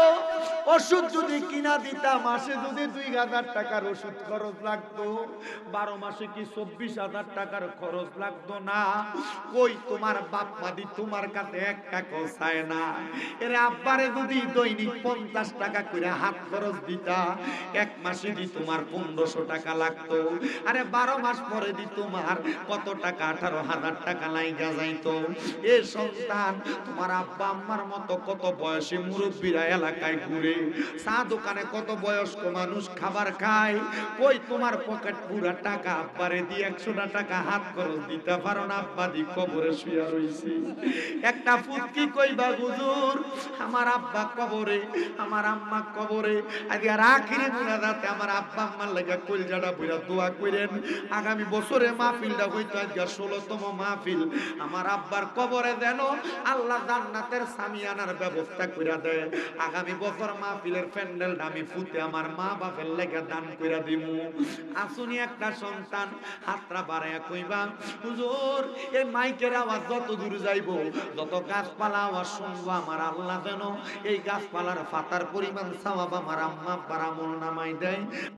ওষুধ যদি কিনা দিতা, মাসে যদি 2,000 টাকার ওষুধ খরচ লাগতো, 12 মাসে কি 24,000 টাকার খরচ লাগতো না? কই তোমার বাপ মাদি তোমার কাছে 1 টাকাও চায় না। এর আব্বারে যদি দৈনিক 50 টাকা করে হাত খরচ দিতা, 1 মাসে দি তোমার 1500 টাকা লাগতো। আরে 12 মাস পরে দি তোমার কত টাকা? 18,000 টাকা লাইগা যাইতো। এ সন্তান, তোমার আব্বা আম্মার মতো কত বয়সী মুরব্বীরা এলাকায় ঘুরে, চা দোকানে কত বয়স্ক মানুষ খাবার খায়, কই তোমার পকেট পুরা টাকা আব্বারে দি 100 টাকা হাত খরচ দিতে পারো না? আব্বা দি কবরে শুয়ে রইছি, একটা ফুটকি কইবা হুজুর আমার আব্বা কবরে, আমার আম্মা কবরে, আজকে আর আখিরি মুনাজাতে আমার আব্বা আম্মার লাগা কলজাটা বইরা দোয়া করেন। আগামী বছরে মাহফিলটা হইতো আজকে 16তম মাহফিল, আমার আব্বার কবরে যেন আল্লাহ জান্নাতের সামিয়ানার ব্যবস্থা কইরা দেয়। আগামী বছর মাহফিলের প্যান্ডেলটা আমি ফুতে আমার মা বাপের লাগা দান কইরা দিমু। আসুনি একটা সন্তান হাতরা বাড়াইয়া কইবা, হুজুর এই মাইকের আওয়াজ যত দূর যাইবো, যত গাছপালা আওয়াজ শুনবো, আমার আল্লাহ যেন এই গাছপালার পাতার পরিমাণ সওয়াব আমার আম্মা আব্বার আমল নামায় দেয়।